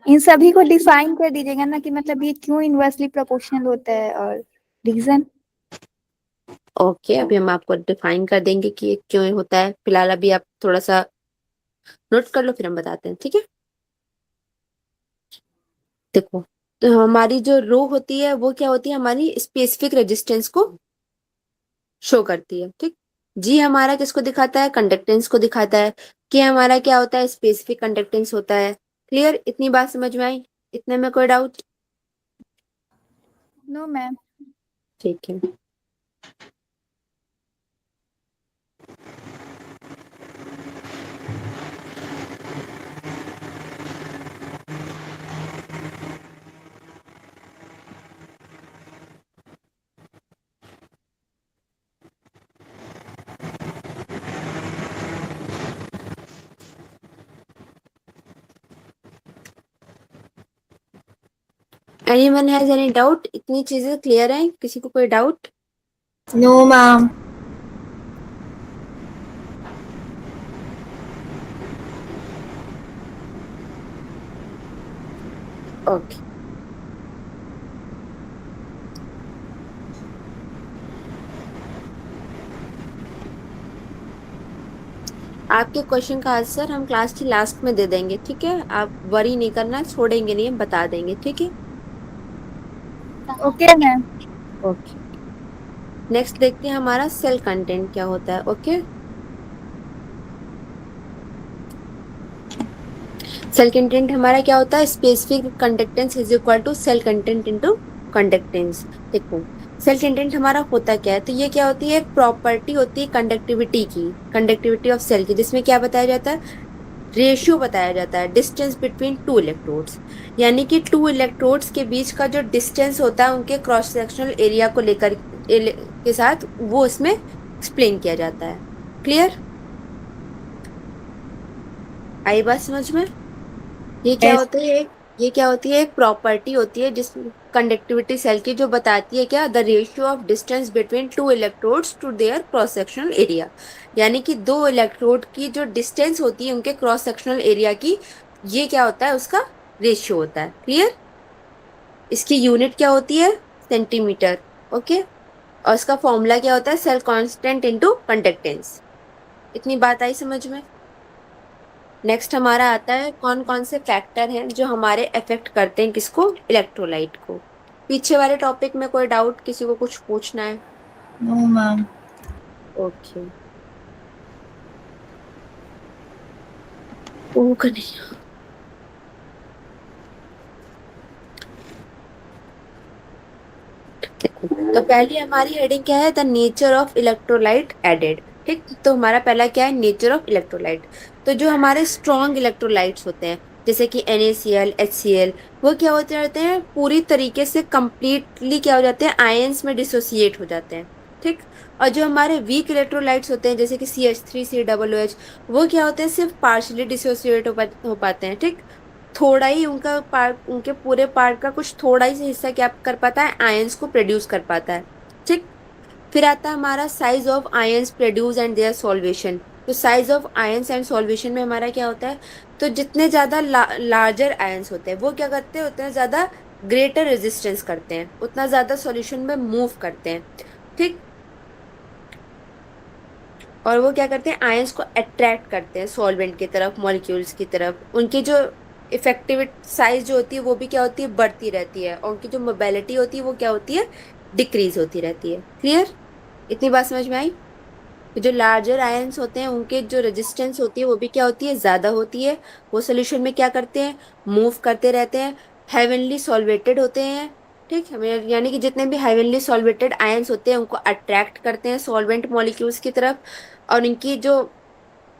D: इन सभी को डिफाइन कर दीजिएगा ना, कि मतलब ये क्यों इनवर्सली प्रोपोर्शनल होता है और रीजन।
C: ओके अभी हम आपको डिफाइन कर देंगे कि ये क्यों होता है। फिलहाल अभी आप थोड़ा सा नोट कर लो, फिर हम बताते हैं। ठीक है, देखो तो हमारी जो रो होती है वो क्या होती है, हमारी स्पेसिफिक रेजिस्टेंस को शो करती है। ठीक, जी हमारा किसको दिखाता है, कंडक्टेंस को दिखाता है। के हमारा क्या होता है, स्पेसिफिक कंडक्टेंस होता है। क्लियर, इतनी बात समझ में आई, इतने में कोई डाउट?
D: No ma'am.
C: ठीक है, एनीवन हैज एनी डाउट? इतनी चीजें क्लियर हैं, किसी को कोई डाउट?
E: No ma'am.
C: ओके, आपके क्वेश्चन का आंसर हम क्लास की लास्ट में दे देंगे, ठीक है? आप वरी नहीं करना, छोड़ेंगे नहीं, हम बता देंगे, ठीक है?
D: Okay ma'am.
C: ओके, नेक्स्ट देखते हैं हमारा सेल कंटेंट क्या होता है। ओके, सेल कंटेंट हमारा क्या होता है? Specific conductance is equal to cell content into conductance. देखो, सेल कंटेंट हमारा होता क्या है? तो ये क्या होती है? एक प्रॉपर्टी होती है कंडक्टिविटी की, कंडक्टिविटी ऑफ सेल की, जिसमें क्या बताया जाता है? रेशियो बताया जाता है, डिस्टेंस बिटवीन टू इलेक्ट्रोड्स, यानी कि टू इलेक्ट्रोड्स के बीच का जो डिस्टेंस होता है उनके क्रॉस सेक्शनल एरिया को लेकर के साथ, वो इसमें एक्सप्लेन किया जाता है। क्लियर? आई बात समझ में? ये क्या होता है? ये क्या होती है? एक प्रॉपर्टी होती है जिस कंडक्टिविटी सेल की, जो बताती है क्या? The ratio of distance between two electrodes to their cross sectional area, यानी कि दो इलेक्ट्रोड की जो डिस्टेंस होती है उनके क्रॉस सेक्शनल एरिया की, ये क्या होता है? उसका रेशियो होता है। क्लियर? इसकी यूनिट क्या होती है? सेंटीमीटर। ओके, और इसका फॉर्मूला क्या होता है? Cell constant into conductance. इतनी बात आई समझ में? नेक्स्ट हमारा आता है कौन कौन से फैक्टर हैं जो हमारे अफेक्ट करते हैं किसको? इलेक्ट्रोलाइट को। पीछे वाले टॉपिक में कोई डाउट, किसी को कुछ पूछना है?
E: No ma'am.
C: ओके, ओके नहीं। तो पहली हमारी हेडिंग क्या है? The nature of electrolyte added. ठीक, तो हमारा पहला क्या है? Nature of electrolyte. तो जो हमारे स्ट्रॉन्ग इलेक्ट्रोलाइट्स होते हैं, जैसे कि NaCl, HCl, वो क्या होते रहते हैं? पूरी तरीके से कंप्लीटली क्या हो जाते हैं? आयंस में डिसोसिएट हो जाते हैं। ठीक, और जो हमारे वीक इलेक्ट्रोलाइट्स होते हैं, जैसे कि CH3, COOH, वो क्या होते हैं? सिर्फ पार्शियली डिसोसिएट हो पाते हैं। ठीक, थोड़ा ही उनका पार्ट, उनके पूरे पार्ट का कुछ थोड़ा ही हिस्सा क्या कर पाता है? आयंस को प्रोड्यूस कर पाता है। ठीक, फिर आता है हमारा size of ions produce and their solvation. तो size of ions and solvation में हमारा क्या होता है? तो जितने ज्यादा लार्जर आयंस होते हैं वो क्या करते हैं? उतने ज्यादा ग्रेटर रेजिस्टेंस करते हैं, उतना ज्यादा सॉल्यूशन में मूव करते हैं। ठीक, और वो क्या करते हैं? आयंस को अट्रैक्ट करते हैं सॉल्वेंट की तरफ, मॉलिक्यूल्स की तरफ। उनकी जो इफेक्टिव साइज जो होती है वो भी क्या होती है? बढ़ती रहती है, और उनकी जो मोबिलिटी होती है वो क्या होती है? डिक्रीज होती रहती है। क्लियर? इतनी बात समझ में आई? तो जो लार्जर आयंस होते हैं उनके जो रेजिस्टेंस होती है वो भी क्या होती है? ज्यादा होती है। वो सोल्यूशन में क्या करते हैं? मूव करते रहते हैं, हेवनली सॉल्वेटेड होते हैं। ठीक है, यानी कि जितने भी हेवनली सॉल्वेटेड आयंस होते हैं उनको अट्रैक्ट करते हैं सॉल्वेंट मॉलिक्यूल्स की तरफ, और इनकी जो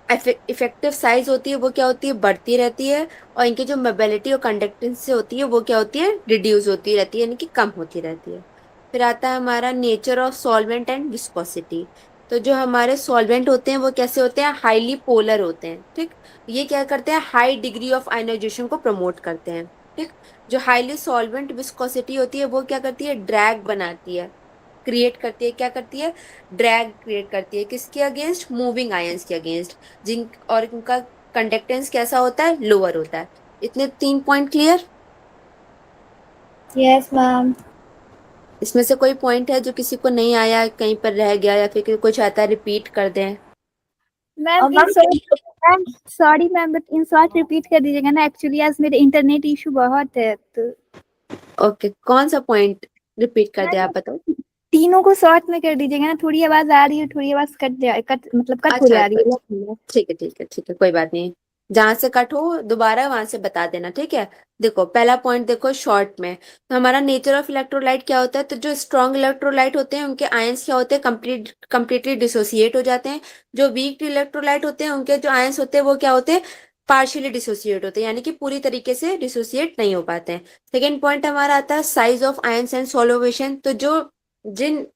C: इफेक्टिव साइज होती है वो क्या होती है? बढ़ती रहती है, और इनकी जो मोबिलिटी और कंडक्टेंस से होती है वो क्या होती है? रिड्यूस होती रहती है, यानी कि कम होती रहती है। फिर आता है हमारा nature of solvent and viscosity. तो जो हमारे सॉल्वेंट होते हैं वो कैसे होते हैं? हाईली पोलर होते हैं। ठीक, ये क्या करते हैं? हाई डिग्री ऑफ आयनाइजेशन को प्रमोट करते हैं। ठीक, जो हाईली सॉल्वेंट विस्कोसिटी होती है वो क्या करती है? ड्रैग बनाती है, क्रिएट करती है। क्या करती है? ड्रैग क्रिएट करती है। किसके अगेंस्ट? मूविंग आयंस के अगेंस्ट, जिन और इनका कंडक्टेंस कैसा होता है? लोअर होता है। इतने 3 पॉइंट क्लियर?
E: Yes ma'am.
C: इसमें से कोई पॉइंट है जो किसी को नहीं आया, कहीं पर रह गया, या फिर कोई चाहता है रिपीट कर दें?
D: Ma'am in short, ma'am sorry ma'am, but in short repeat कर दीजिएगा ना, एक्चुअली आज मेरे इंटरनेट इशू बहुत है तो।
C: ओके, कौन सा पॉइंट रिपीट कर दे? आप बताओ।
D: तीनों को शॉर्ट में कर दीजिएगा ना, थोड़ी आवाज आ रही है, थोड़ी आवाज मतलब कट हो
C: अच्छा
D: जा रही है।
C: ठीक है, ठीक है, ठीक है, कोई बात नहीं। जहां से कट हो दोबारा वहां से बता देना, ठीक है? देखो, पहला पॉइंट देखो शॉर्ट में। तो हमारा नेचर ऑफ इलेक्ट्रोलाइट क्या होता है? तो जो स्ट्रॉन्ग इलेक्ट्रोलाइट होते हैं उनके आयंस क्या होते हैं? कंप्लीटली डिसोसिएट हो जाते हैं। जो वीक इलेक्ट्रोलाइट होते हैं उनके जो आयंस होते हैं वो क्या होते हैं? पार्शियली डिसोसिएट होते हैं, यानी कि पूरी तरीके से डिसोसिएट नहीं हो पाते हैं। सेकेंड पॉइंट हमारा आता है size of ions and solvation. तो जो जिन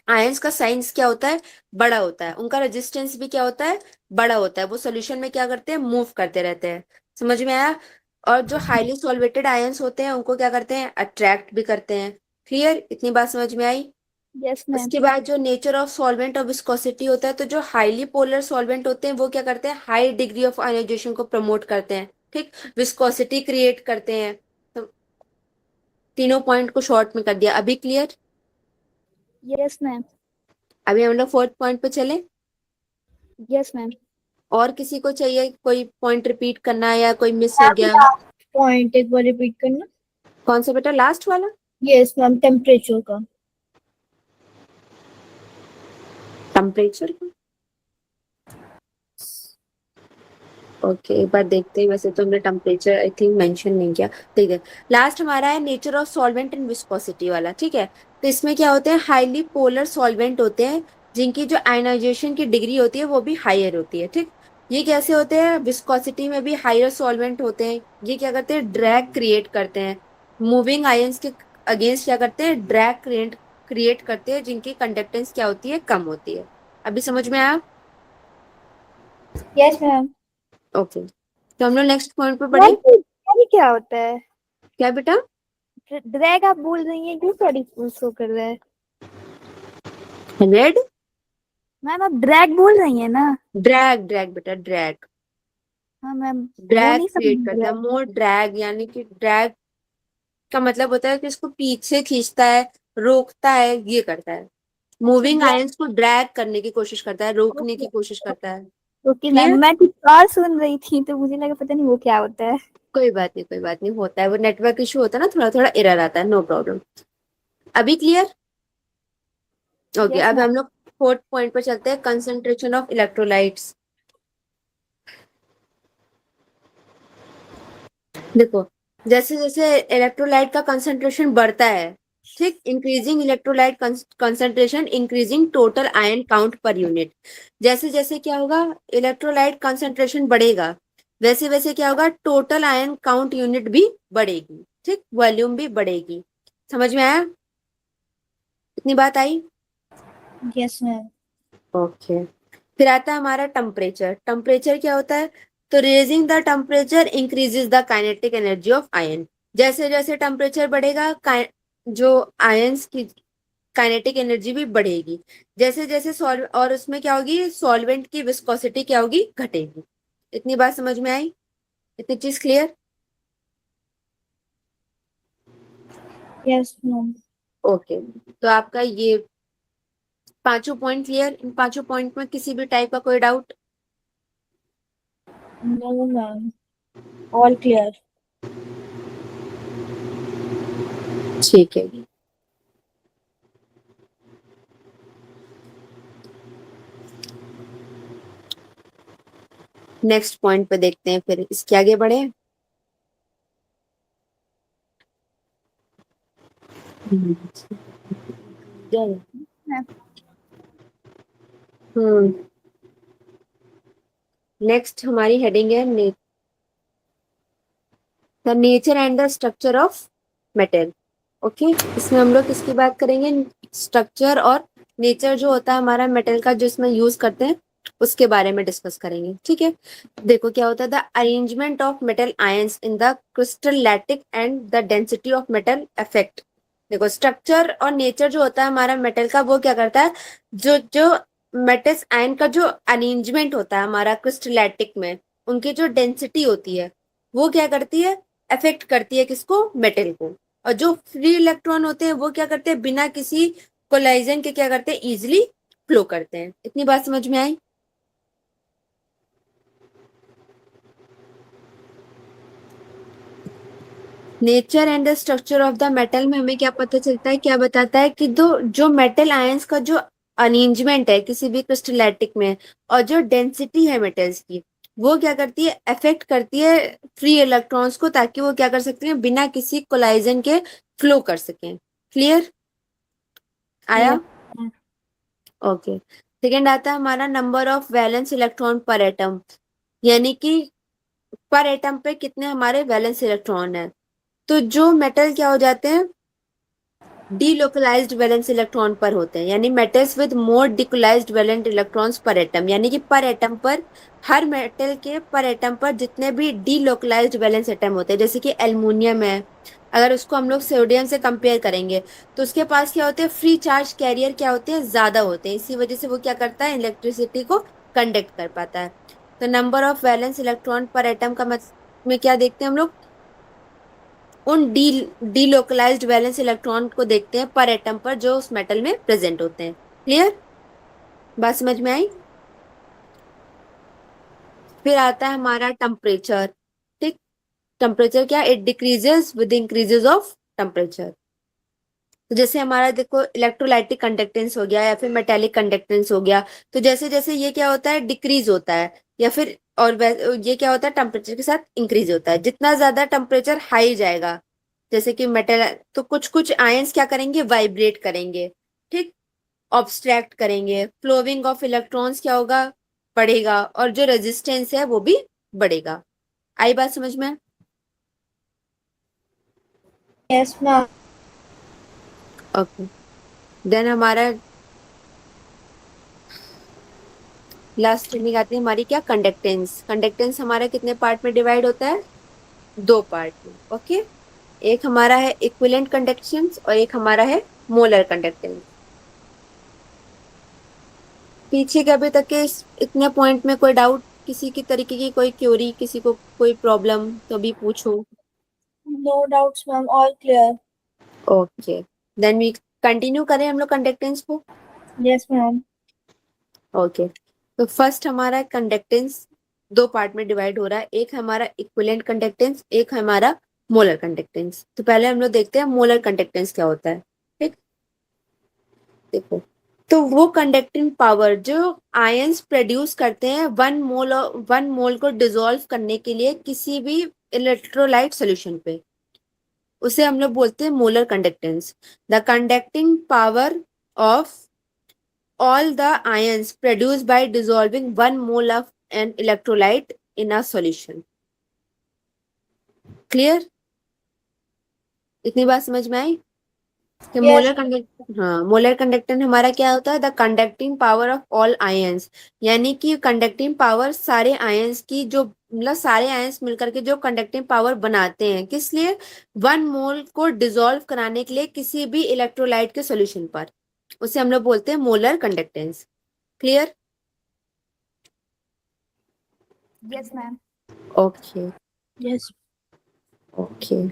C: आयंस का साइज क्या होता है? बड़ा होता है, उनका रेजिस्टेंस भी क्या होता है? बड़ा होता है। वो सोल्यूशन में क्या करते हैं? मूव करते रहते हैं। समझ में आया? और जो हाईली सॉल्वेटेड आयंस होते हैं उनको क्या करते हैं? अट्रैक्ट भी करते हैं। क्लियर? इतनी बात समझ में आई?
D: Yes ma'am.
C: उसके बाद जो नेचर ऑफ सॉल्वेंट और विस्कोसिटी होता है, तो जो हाईली पोलर सॉल्वेंट होते हैं वो क्या करते हैं? हाई डिग्री ऑफ आयोनाइजेशन को प्रमोट करते हैं। ठीक, विस्कोसिटी क्रिएट करते हैं। तो तीनों पॉइंट को शॉर्ट में कर दिया। अभी क्लियर?
D: Yes ma'am.
C: अभी हम लोग फोर्थ पॉइंट पे चले।
D: Yes ma'am.
C: और किसी को चाहिए कोई पॉइंट रिपीट करना या कोई मिस हो गया?
E: पॉइंट एक बार रिपीट करना।
C: कौन सा बेटा, लास्ट वाला?
E: यस मैम, टेम्परेचर का।
C: टेम्परेचर? ओके, एक बार देखते हैं। वैसे तो हमने टेम्परेचर आई थिंक मेंशन नहीं किया। ठीक है, लास्ट हमारा है nature of solvent and viscosity वाला। ठीक है, तो इसमें क्या होते हैं, हाईली पोलर सॉल्वेंट होते हैं जिनकी जो आयनाइजेशन की डिग्री होती है वो भी हायर होती है। ठीक, ये कैसे होते हैं, विस्कोसिटी में भी हायर सॉल्वेंट होते हैं। ये क्या करते हैं, ड्रैग क्रिएट करते हैं। मूविंग आयंस के अगेंस्ट क्या करते हैं, ड्रैग क्रिएट करते हैं, जिनकी कंडक्टेंस क्या होती है, कम होती है। अभी समझ में आया?
E: Yes ma'am.
C: ओके, तो हम लोग नेक्स्ट पॉइंट पे बढ़े।
D: ये क्या होता है?
C: क्या बेटा?
D: ड्रैग आप बोल रही हैं, क्यों सॉरी शो कर रहा है?
C: रेड?
D: मैम आप ड्रैग बोल रही हैं ना?
C: ड्रैग, ड्रैग बेटा, ड्रैग।
D: हाँ मैम, वो
C: ड्रैग
D: नहीं
C: क्रिएट
D: समझ
C: करता है,
D: रहा।
C: मोर ड्रैग, यानी कि ड्रैग का मतलब होता है कि इसको पीछे खींचता है, रोकता है, ये करता है। मूविंग आयंस को ड्रैग करने की कोशिश करता है, रोकने की कोशिश करता है।
D: Okay ma'am,
C: Clear?
D: मैं कुछ और सुन रही थी तो मुझे लगा पता नहीं वो क्या होता है।
C: कोई बात नहीं, कोई बात नहीं, होता है, वो नेटवर्क इशू होता है ना, थोड़ा थोड़ा एरर आता है, नो प्रॉब्लम। अभी क्लियर? ओके,
D: यस
C: अब
D: मैम।
C: हम लोग फोर्थ पॉइंट पर चलते हैं, कंसंट्रेशन ऑफ इलेक्ट्रोलाइट्स। देखो, जैसे जैसे इलेक्ट्रोलाइट का कंसंट्रेशन बढ़ता है, ठीक, increasing electrolyte concentration increasing total ion count per unit. जैसे जैसे क्या होगा, इलेक्ट्रोलाइट कंसंट्रेशन बढ़ेगा, वैसे वैसे क्या होगा, टोटल आयन काउंट यूनिट भी बढ़ेगी। ठीक, वॉल्यूम भी बढ़ेगी। समझ में आया? इतनी बात आई?
E: Yes ma'am.
C: ओके, फिर आता है हमारा टेम्परेचर। टेम्परेचर क्या होता है, तो raising the temperature increases the kinetic energy of ion. जैसे जैसे टेम्परेचर बढ़ेगा, जो आयंस की काइनेटिक एनर्जी भी बढ़ेगी। जैसे जैसे और उसमें क्या होगी, सॉल्वेंट की विस्कोसिटी क्या होगी, घटेगी। इतनी बात समझ में आई? इतनी चीज क्लियर?
E: Yes ma'am.
C: ओके, तो आपका ये पांचों पॉइंट क्लियर। इन पांचों पॉइंट में किसी भी टाइप का कोई doubt?
E: No ma'am, all clear.
C: ठीक है, नेक्स्ट पॉइंट पे देखते हैं, फिर इसके आगे बढ़े। हम्म, नेक्स्ट हमारी हेडिंग है the nature and the structure of metal. Okay, इसमें हम लोग किसकी बात करेंगे, स्ट्रक्चर और नेचर जो होता है हमारा मेटल का, जो इसमें यूज करते हैं, उसके बारे में डिस्कस करेंगे। ठीक है, देखो क्या होता है, the arrangement of metal ions in the क्रिस्टलैटिक and the density of metal affect. देखो, स्ट्रक्चर और नेचर जो होता है हमारा मेटल का, वो क्या करता है, जो जो मेटल्स आयन का जो अरेंजमेंट होता है हमारा क्रिस्टलैटिक में, उनकी जो डेंसिटी होती है, वो क्या करती है, अफेक्ट करती है किसको, मेटल को। और जो फ्री इलेक्ट्रॉन होते हैं वो क्या करते हैं, बिना किसी कोलाइजन के क्या करते हैं, इजिली फ्लो करते हैं। इतनी बात समझ में आई? Nature and the structure of the metal में हमें क्या पता चलता है, क्या बताता है कि दो जो मेटल आयंस का जो अरेंजमेंट है किसी भी क्रिस्टलैटिक में, और जो डेंसिटी है मेटल्स की, वो क्या करती है, अफेक्ट करती है फ्री इलेक्ट्रॉन्स को, ताकि वो क्या कर सकते हैं, बिना किसी कोलाइजन के फ्लो कर सकें। क्लियर? आया? ओके, सेकेंड आता है हमारा नंबर ऑफ वैलेंस इलेक्ट्रॉन पर एटम, यानी कि पर एटम पे कितने हमारे वैलेंस इलेक्ट्रॉन है। तो जो मेटल क्या हो जाते हैं, डीलोकलाइज्ड वैलेंस इलेक्ट्रॉन पर होते हैं, यानी metals with more delocalised valence electrons per atom, यानी कि पर एटम पर, हर मेटल के पर एटम पर जितने भी डीलोकलाइज्ड वैलेंस एटम होते हैं, जैसे कि एल्युमिनियम है, अगर उसको हम लोग सोडियम से कंपेयर करेंगे, तो उसके पास क्या होते हैं, फ्री चार्ज कैरियर क्या होते हैं, ज्यादा होते हैं। इसी वजह से वो क्या करता है, इलेक्ट्रिसिटी को कंडक्ट कर पाता है। तो नंबर ऑफ वैलेंस इलेक्ट्रॉन पर एटम का में क्या देखते हैं हम लोग, उन डीलोकलाइज्ड वैलेंस इलेक्ट्रॉन को देखते हैं पर एटम पर जो उस मेटल में प्रेजेंट होते हैं। क्लियर, बात समझ में आई? फिर आता है हमारा टेम्परेचर। ठीक, टेम्परेचर क्या, it decreases with increases of temperature. तो जैसे हमारा देखो इलेक्ट्रोलाइटिक कंडक्टेंस हो गया या फिर मेटेलिक कंडक्टेंस हो गया, तो जैसे जैसे ये क्या होता है, डिक्रीज होता है, या फिर और ये क्या होता है, टेम्परेचर के साथ इंक्रीज होता है। जितना ज्यादा टेम्परेचर हाई जाएगा, जैसे कि मेटल, तो कुछ कुछ आयंस क्या करेंगे, वाइब्रेट करेंगे, ठीक, ऑब्स्ट्रैक्ट करेंगे, फ्लोविंग ऑफ इलेक्ट्रॉन्स क्या होगा, बढ़ेगा, और जो रेजिस्टेंस है वो भी बढ़ेगा। आई बात समझ में?
E: Yes ma'am.
C: ओके, देन हमारा लास्ट ट्रेनिंग आती है हमारी क्या, कंडक्टेंस। कंडक्टेंस हमारा कितने पार्ट में डिवाइड होता है, 2 पार्ट में। ओके, एक हमारा है इक्विवेलेंट कंडक्टेंस और एक हमारा है मोलर कंडक्टेंस। पीछे के अभी तक के इतने पॉइंट में कोई डाउट, किसी की तरीके की कोई क्यूरी, किसी को कोई प्रॉब्लम, तो अभी पूछो।
E: No doubts ma'am, all clear.
C: Okay, then we continue करें हम लोग कंडक्टेंस को।
E: Yes ma'am.
C: ओके, तो फर्स्ट हमारा कंडक्टेंस 2 पार्ट में डिवाइड हो रहा है, एक हमारा इक्विवेलेंट कंडक्टेंस, एक हमारा मोलर कंडक्टेंस। तो पहले हम लोग देखते हैं मोलर कंडक्टेंस क्या होता है। ठीक, देखो, तो वो कंडक्टिंग पावर जो आयंस प्रोड्यूस करते हैं 1 मोल को डिसॉल्व करने के लिए किसी भी इलेक्ट्रोलाइट सॉल्यूशन पे, उसे हम लोग बोलते हैं molar conductance. The conducting power of all the ions produced by dissolving 1 mole of an electrolyte in a solution. Clear? इतनी बात समझ में आई कि मोलर कंडक्टेंस हमारा क्या होता है, the conducting power of all ions, यानी कि कंडक्टिंग पावर सारे आयंस की, जो मतलब सारे आयंस मिलकर के जो कंडक्टिंग पावर बनाते हैं, किस लिए, 1 मोल को डिसॉल्व कराने के लिए किसी भी इलेक्ट्रोलाइट के सॉल्यूशन पर, उसे हम लोग बोलते हैं molar conductance. Clear?
D: Yes ma'am.
C: Okay,
E: yes.
C: Okay,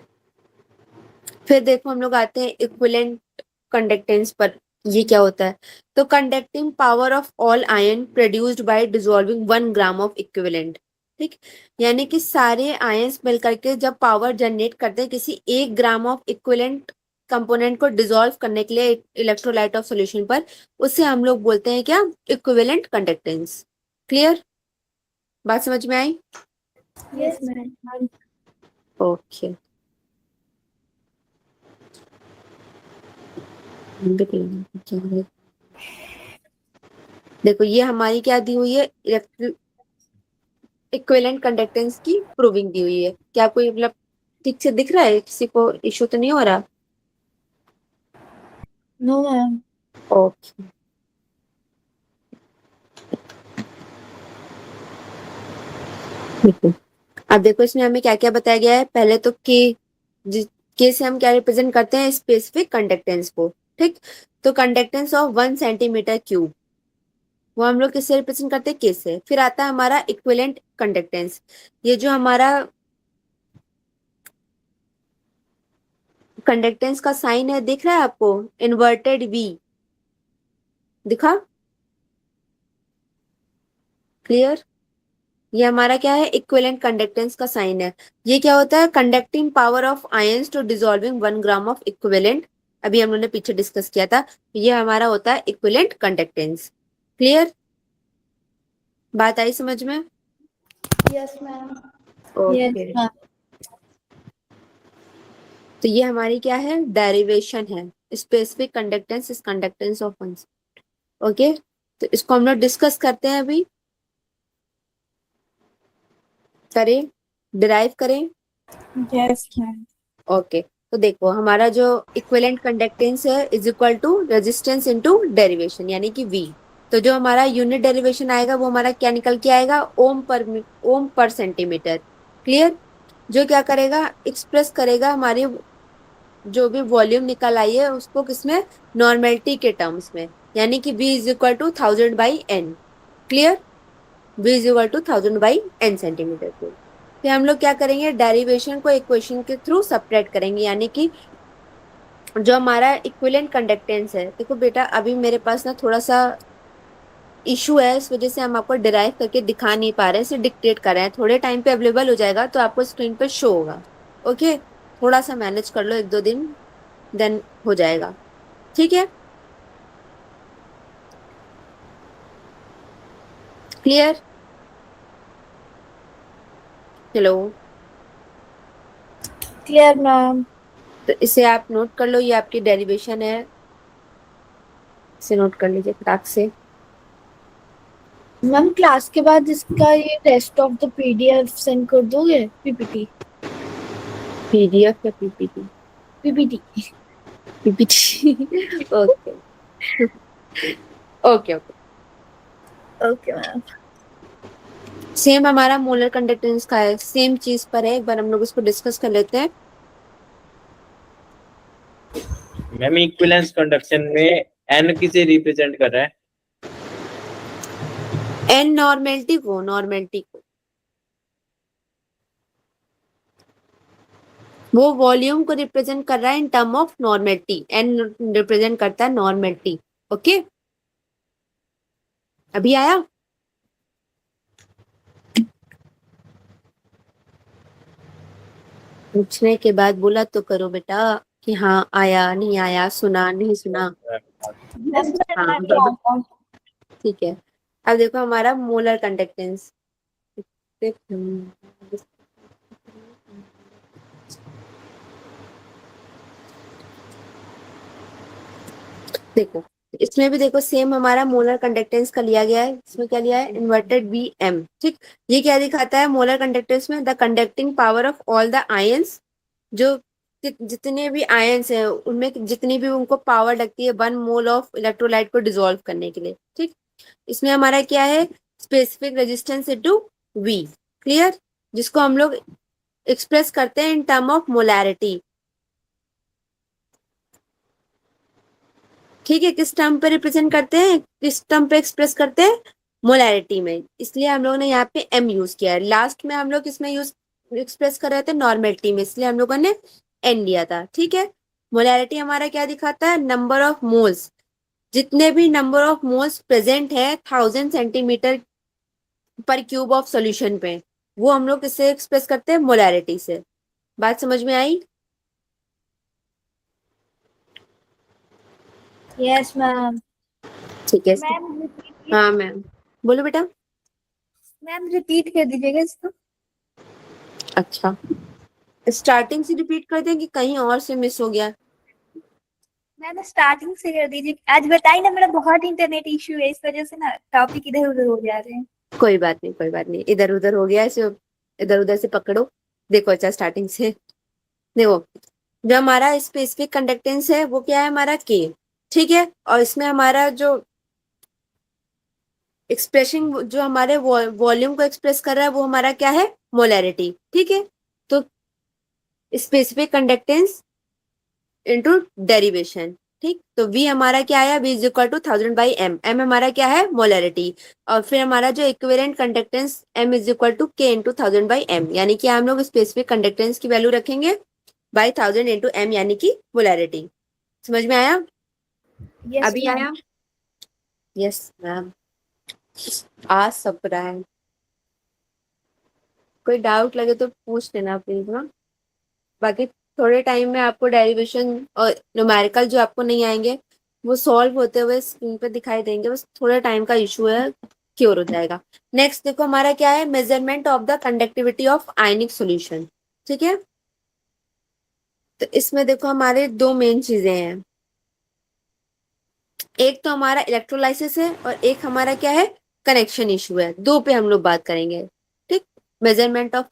C: फिर देखो हम लोग आते हैं इक्विवेलेंट कंडक्टेंस पर। ये क्या होता है, तो conducting power of all ion produced by dissolving 1 gram of equivalent. ठीक, यानी कि सारे आयंस मिलकर के जब पावर जनरेट करते हैं किसी 1 ग्राम ऑफ इक्विवेलेंट कंपोनेंट को डिसॉल्व करने के लिए इलेक्ट्रोलाइट ऑफ सॉल्यूशन पर, उसे हम लोग बोलते हैं क्या, इक्विवेलेंट कंडक्टेंस। क्लियर, बात समझ में आई?
E: Yes ma'am.
C: ओके, देखो ये हमारी क्या दी हुई है, इक्विवेलेंट कंडक्टेंस की प्रूविंग दी हुई है। क्या कोई मतलब ठीक से दिख रहा है, किसी को इशू तो नहीं हो रहा?
E: No ma'am.
C: ओके, अब देखो इसमें हमें क्या क्या बताया गया है। पहले तो के से हम क्या रिप्रेजेंट करते हैं, स्पेसिफिक कंडक्टेंस को। ठीक, तो कंडक्टेंस ऑफ 1 सेंटीमीटर क्यूब, वो हम लोग किससे रिप्रेजेंट करते हैं, के से। फिर आता है हमारा इक्विवेलेंट कंडक्टेंस, ये जो हमारा कंडक्टेंस का साइन है, दिख रहा है आपको, इन्वर्टेड वी दिखा? क्लियर, ये हमारा क्या है, इक्विवेलेंट कंडक्टेंस का साइन है। ये क्या होता है, conducting power of ions to dissolving 1 gram of equivalent, अभी हम लोगों ने पीछे डिस्कस किया था। ये हमारा होता है इक्विवेलेंट कंडक्टेंस। क्लियर, बात आई समझ में?
E: Yes ma'am.
C: Okay,
E: yes ma'am.
C: तो ये हमारी क्या है, डेरिवेशन है, specific conductance is conductance of one. Okay, तो इसको हम लोग डिस्कस करते हैं, अभी करें, डिराइव करें।
E: Yes ma'am.
C: ओके, तो देखो हमारा जो इक्विवेलेंट कंडक्टेंस है is equal to resistance into derivation, यानी कि V। तो जो हमारा यूनिट डेरिवेशन आएगा वो हमारा क्या निकल के आएगा, ओम पर सेंटीमीटर। क्लियर, जो क्या करेगा, एक्सप्रेस करेगा हमारी जो भी वॉल्यूम निकल आई है उसको किसमें, नॉर्मेलिटी के टर्म्स में, यानी कि V is equal to 1000/n। Clear, V is equal to 1000/n centimetre cube. फिर हम लोग क्या करेंगे, डेरिवेशन को इक्वेशन के थ्रू सेपरेट करेंगे, यानी कि जो हमारा इक्विवेलेंट कंडक्टेंस है। देखो बेटा अभी मेरे पास ना थोड़ा सा इशू है, इस वजह से हम आपको डिराइव करके दिखा नहीं पा रहे हैं, सिर्फ डिक्टेट कर रहे हैं। थोड़े टाइम पे अवेलेबल हो जाएगा तो आपको स्क्रीन पे शो होगा। ओके, थोड़ा सा मैनेज कर लो, 1-2 दिन, देन हो जाएगा। ठीक है, क्लियर? Hello,
E: clear ma'am.
C: तो इसे आप नोट कर लो, ये आपकी डेरिवेशन है, इसे नोट कर लीजिए फटाक से।
E: मैम क्लास के बाद इसका ये rest of the PDF send कर दोगे? पीपीटी
C: पीडीएफ या PPT?
E: PPT
C: PPT okay okay okay.
E: Okay ma'am.
C: Same हमारा मोलर कंडक्टेंस का है, सेम चीज पर है, एक बार हम लोग इसको डिस्कस कर लेते हैं।
F: मैम इक्विवेलेंस कंडक्शन में n किसे रिप्रेजेंट कर रहा है?
C: एन नॉर्मेलिटी को, नॉर्मेलिटी को, वो वॉल्यूम को रिप्रेजेंट कर रहा है in term of normality. N represent करता है नॉर्मेलिटी। ओके, अभी आया? पूछने के बाद बोला तो करो बेटा कि हाँ आया, नहीं आया, सुना नहीं सुना। हाँ ठीक है, अब देखो हमारा मोलर कंडक्टेंस। देखो इसमें भी देखो सेम हमारा मोलर कंडक्टेंस का लिया गया है। इसमें क्या लिया है, इन्वर्टेड बी एम। ठीक, ये क्या दिखाता है मोलर कंडक्टेंस में, the conducting power of all the ions, जो जितने भी आयंस हैं उनमें जितनी भी उनको पावर लगती है 1 मोल ऑफ इलेक्ट्रोलाइट को डिसॉल्व करने के लिए। ठीक, इसमें हमारा क्या है, specific resistance into V. Clear, जिसको हम लोग एक्सप्रेस करते हैं इन टर्म ऑफ मोलैरिटी। ठीक है, किस टर्म पे रिप्रेजेंट करते हैं, किस टर्म पे एक्सप्रेस करते हैं, मोलैरिटी में, इसलिए हम लोगों ने यहाँ पे एम यूज किया है। लास्ट में हम लोग इसमें यूज एक्सप्रेस कर रहे थे नॉर्मेलिटी में, इसलिए हम लोगों ने एन लिया था। ठीक है, मोलैरिटी हमारा क्या दिखाता है, नंबर ऑफ मोल्स, जितने भी नंबर ऑफ मोल्स प्रेजेंट है 1000 सेंटीमीटर पर क्यूब ऑफ सॉल्यूशन पे, वो हम लोग किससे एक्सप्रेस करते हैं, मोलैरिटी से। बात समझ में आई?
E: Yes ma'am.
C: ठीक है,
D: मैम
C: हाँ मैम बोलो बेटा।
D: मैम रिपीट कर दीजिएगा इसको।
C: अच्छा, स्टार्टिंग से रिपीट कर दें कि कहीं और से मिस हो गया?
D: मैम स्टार्टिंग से कर दीजिए। आज बताइए ना, मेरा बहुत इंटरनेट इशू है, इस वजह से ना टॉपिक इधर उधर हो जा रहे हैं।
C: कोई बात नहीं, कोई बात नहीं, इधर उधर हो गया, इसे इधर उधर से पकड़ो। देखो अच्छा स्टार्टिंग से देखो, जो हमारा स्पेसिफिक कंडक्टेंस है वो क्या है, हमारा के। ठीक है, और इसमें हमारा जो एक्सप्रेशन, जो हमारे वॉल्यूम को एक्सप्रेस कर रहा है वो हमारा क्या है, मोलैरिटी। ठीक है, तो स्पेसिफिक कंडक्टेंस इनटू डेरिवेशन। ठीक, तो V हमारा क्या आया, V is equal to 1000/m। m हमारा क्या है, मोलैरिटी। और फिर हमारा जो equivalent conductance M is equal to K into 1000/m, यानी कि हम लोग स्पेसिफिक कंडक्टेंस की वैल्यू रखेंगे बाई 1000 इंटू m, यानी कि मोलैरिटी। समझ में आया?
D: Yes,
C: अभी
D: ma'am.
C: आया? यस मैम, आ सब रहा है। कोई डाउट लगे तो पूछ लेना प्लीज ना। बाकी थोड़े टाइम में आपको डेरिवेशन और न्यूमेरिकल जो आपको नहीं आएंगे वो सॉल्व होते हुए स्क्रीन पे दिखाई देंगे, बस थोड़े टाइम का इशू है, क्योर हो जाएगा। नेक्स्ट देखो हमारा क्या है, measurement of the conductivity of ionic solution. ठीक है, तो इसमें देखो हमारे दो मेन चीजें हैं, एक तो हमारा इलेक्ट्रोलाइसिस है और एक हमारा क्या है, कनेक्शन इशू है। दो पे हम लोग बात करेंगे। ठीक, measurement of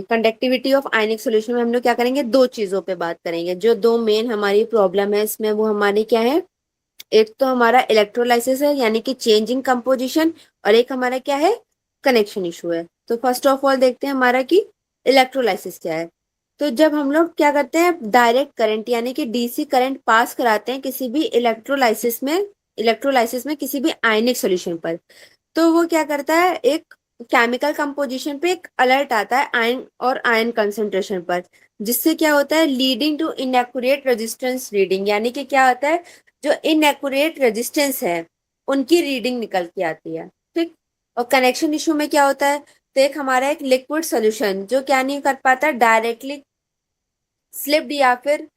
C: conductivity of ionic solution में हम लोग क्या करेंगे, दो चीजों पे बात करेंगे। जो दो मेन हमारी प्रॉब्लम है इसमें वो हमारी क्या है, एक तो हमारा इलेक्ट्रोलाइसिस है यानी कि चेंजिंग कंपोजिशन, और एक हमारा क्या है, कनेक्शन इशू है। तो फर्स्ट ऑफ ऑल देखते हैं हमारा कि इलेक्ट्रोलाइसिस क्या है। तो जब हम लोग क्या करते हैं, डायरेक्ट करंट यानी कि डीसी करंट पास कराते हैं किसी भी इलेक्ट्रोलाइसिस में किसी भी आयनिक सॉल्यूशन पर, तो वो क्या करता है, एक केमिकल कंपोजिशन पे एक अलर्ट आता है आयन और आयन कंसंट्रेशन पर, जिससे क्या होता है leading to inaccurate resistance reading, यानी कि क्या होता है जो इनएक्यूरेट रेजिस्टेंस है उनकी रीडिंग निकल के आती है। ठीक। और कनेक्शन इशू में क्या होता है, तो एक हमारा एक लिक्विड सोल्यूशन जो क्या नहीं कर पाता, डायरेक्टली स्लिप्ड या फिर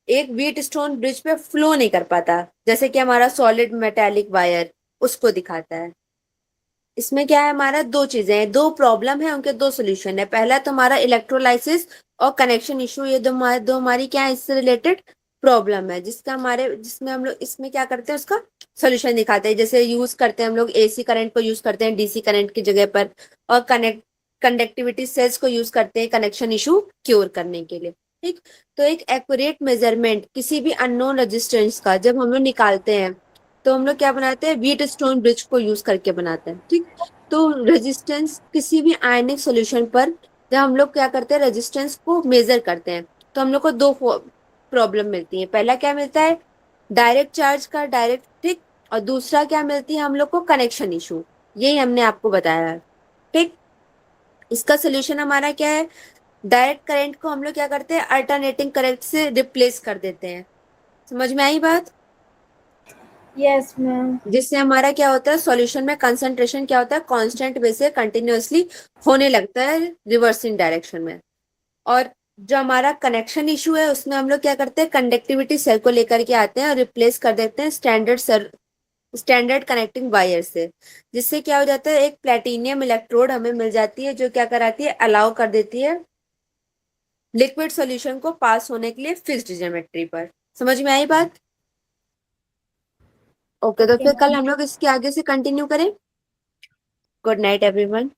C: एक व्हीट स्टोन ब्रिज पे फ्लो नहीं कर पाता, जैसे कि हमारा सॉलिड मेटेलिक वायर उसको दिखाता है। इसमें क्या है, हमारा दो चीजें हैं, दो प्रॉब्लम है, उनके दो सोल्यूशन है। पहला तो हमारा इलेक्ट्रोलाइसिस और कनेक्शन इशू, ये दो हमारी क्या है इससे रिलेटेड प्रॉब्लम है, जिसमें हम लोग इसमें क्या करते हैं उसका सोल्यूशन दिखाते हैं। जैसे यूज करते हैं हम लोग एसी करंट को यूज करते हैं डीसी करंट की जगह पर, और कंडक्टिविटी सेल्स को यूज करते हैं कनेक्शन इशू क्योर करने के लिए। ठीक। तो एक एक्यूरेट मेजरमेंट किसी भी अननोन रेजिस्टेंस का जब हम लोग निकालते हैं तो हम लोग क्या बनाते हैं, व्हीट स्टोन ब्रिज को यूज करके बनाते हैं। ठीक। तो रेजिस्टेंस किसी भी आयनिक सॉल्यूशन पर जब हम लोग क्या करते हैं रेजिस्टेंस को मेजर करते हैं तो हम लोग को दो प्रॉब्लम मिलती है। पहला क्या मिलता है, डायरेक्ट चार्ज का डायरेक्ट। ठीक। और दूसरा क्या मिलती है हम लोग को, कनेक्शन इशू। यही हमने आपको बताया है। ठीक। इसका सोल्यूशन हमारा क्या है, डायरेक्ट करंट को हम लोग क्या करते हैं अल्टरनेटिंग करंट से रिप्लेस कर देते हैं। समझ में आई बात?
E: Yes ma'am.
C: जिससे हमारा क्या होता है सॉल्यूशन में कंसंट्रेशन क्या होता है कांस्टेंट बेस से कंटिन्यूअसली होने लगता है रिवर्सिंग डायरेक्शन में। और जो हमारा कनेक्शन इशू है उसमें हम लोग क्या करते हैं कंडक्टिविटी सेल को लेकर के आते हैं और रिप्लेस कर देते हैं स्टैंडर्ड कनेक्टिंग वायर से, जिससे क्या हो जाता है एक प्लेटिनियम इलेक्ट्रोड हमें मिल जाती है जो क्या कराती है अलाउ कर देती है लिक्विड सॉल्यूशन को पास होने के लिए फिक्स्ड ज्योमेट्री पर। समझ में आई बात? ओके, तो फिर कल हम लोग इसके आगे से कंटिन्यू करें। Good night everyone.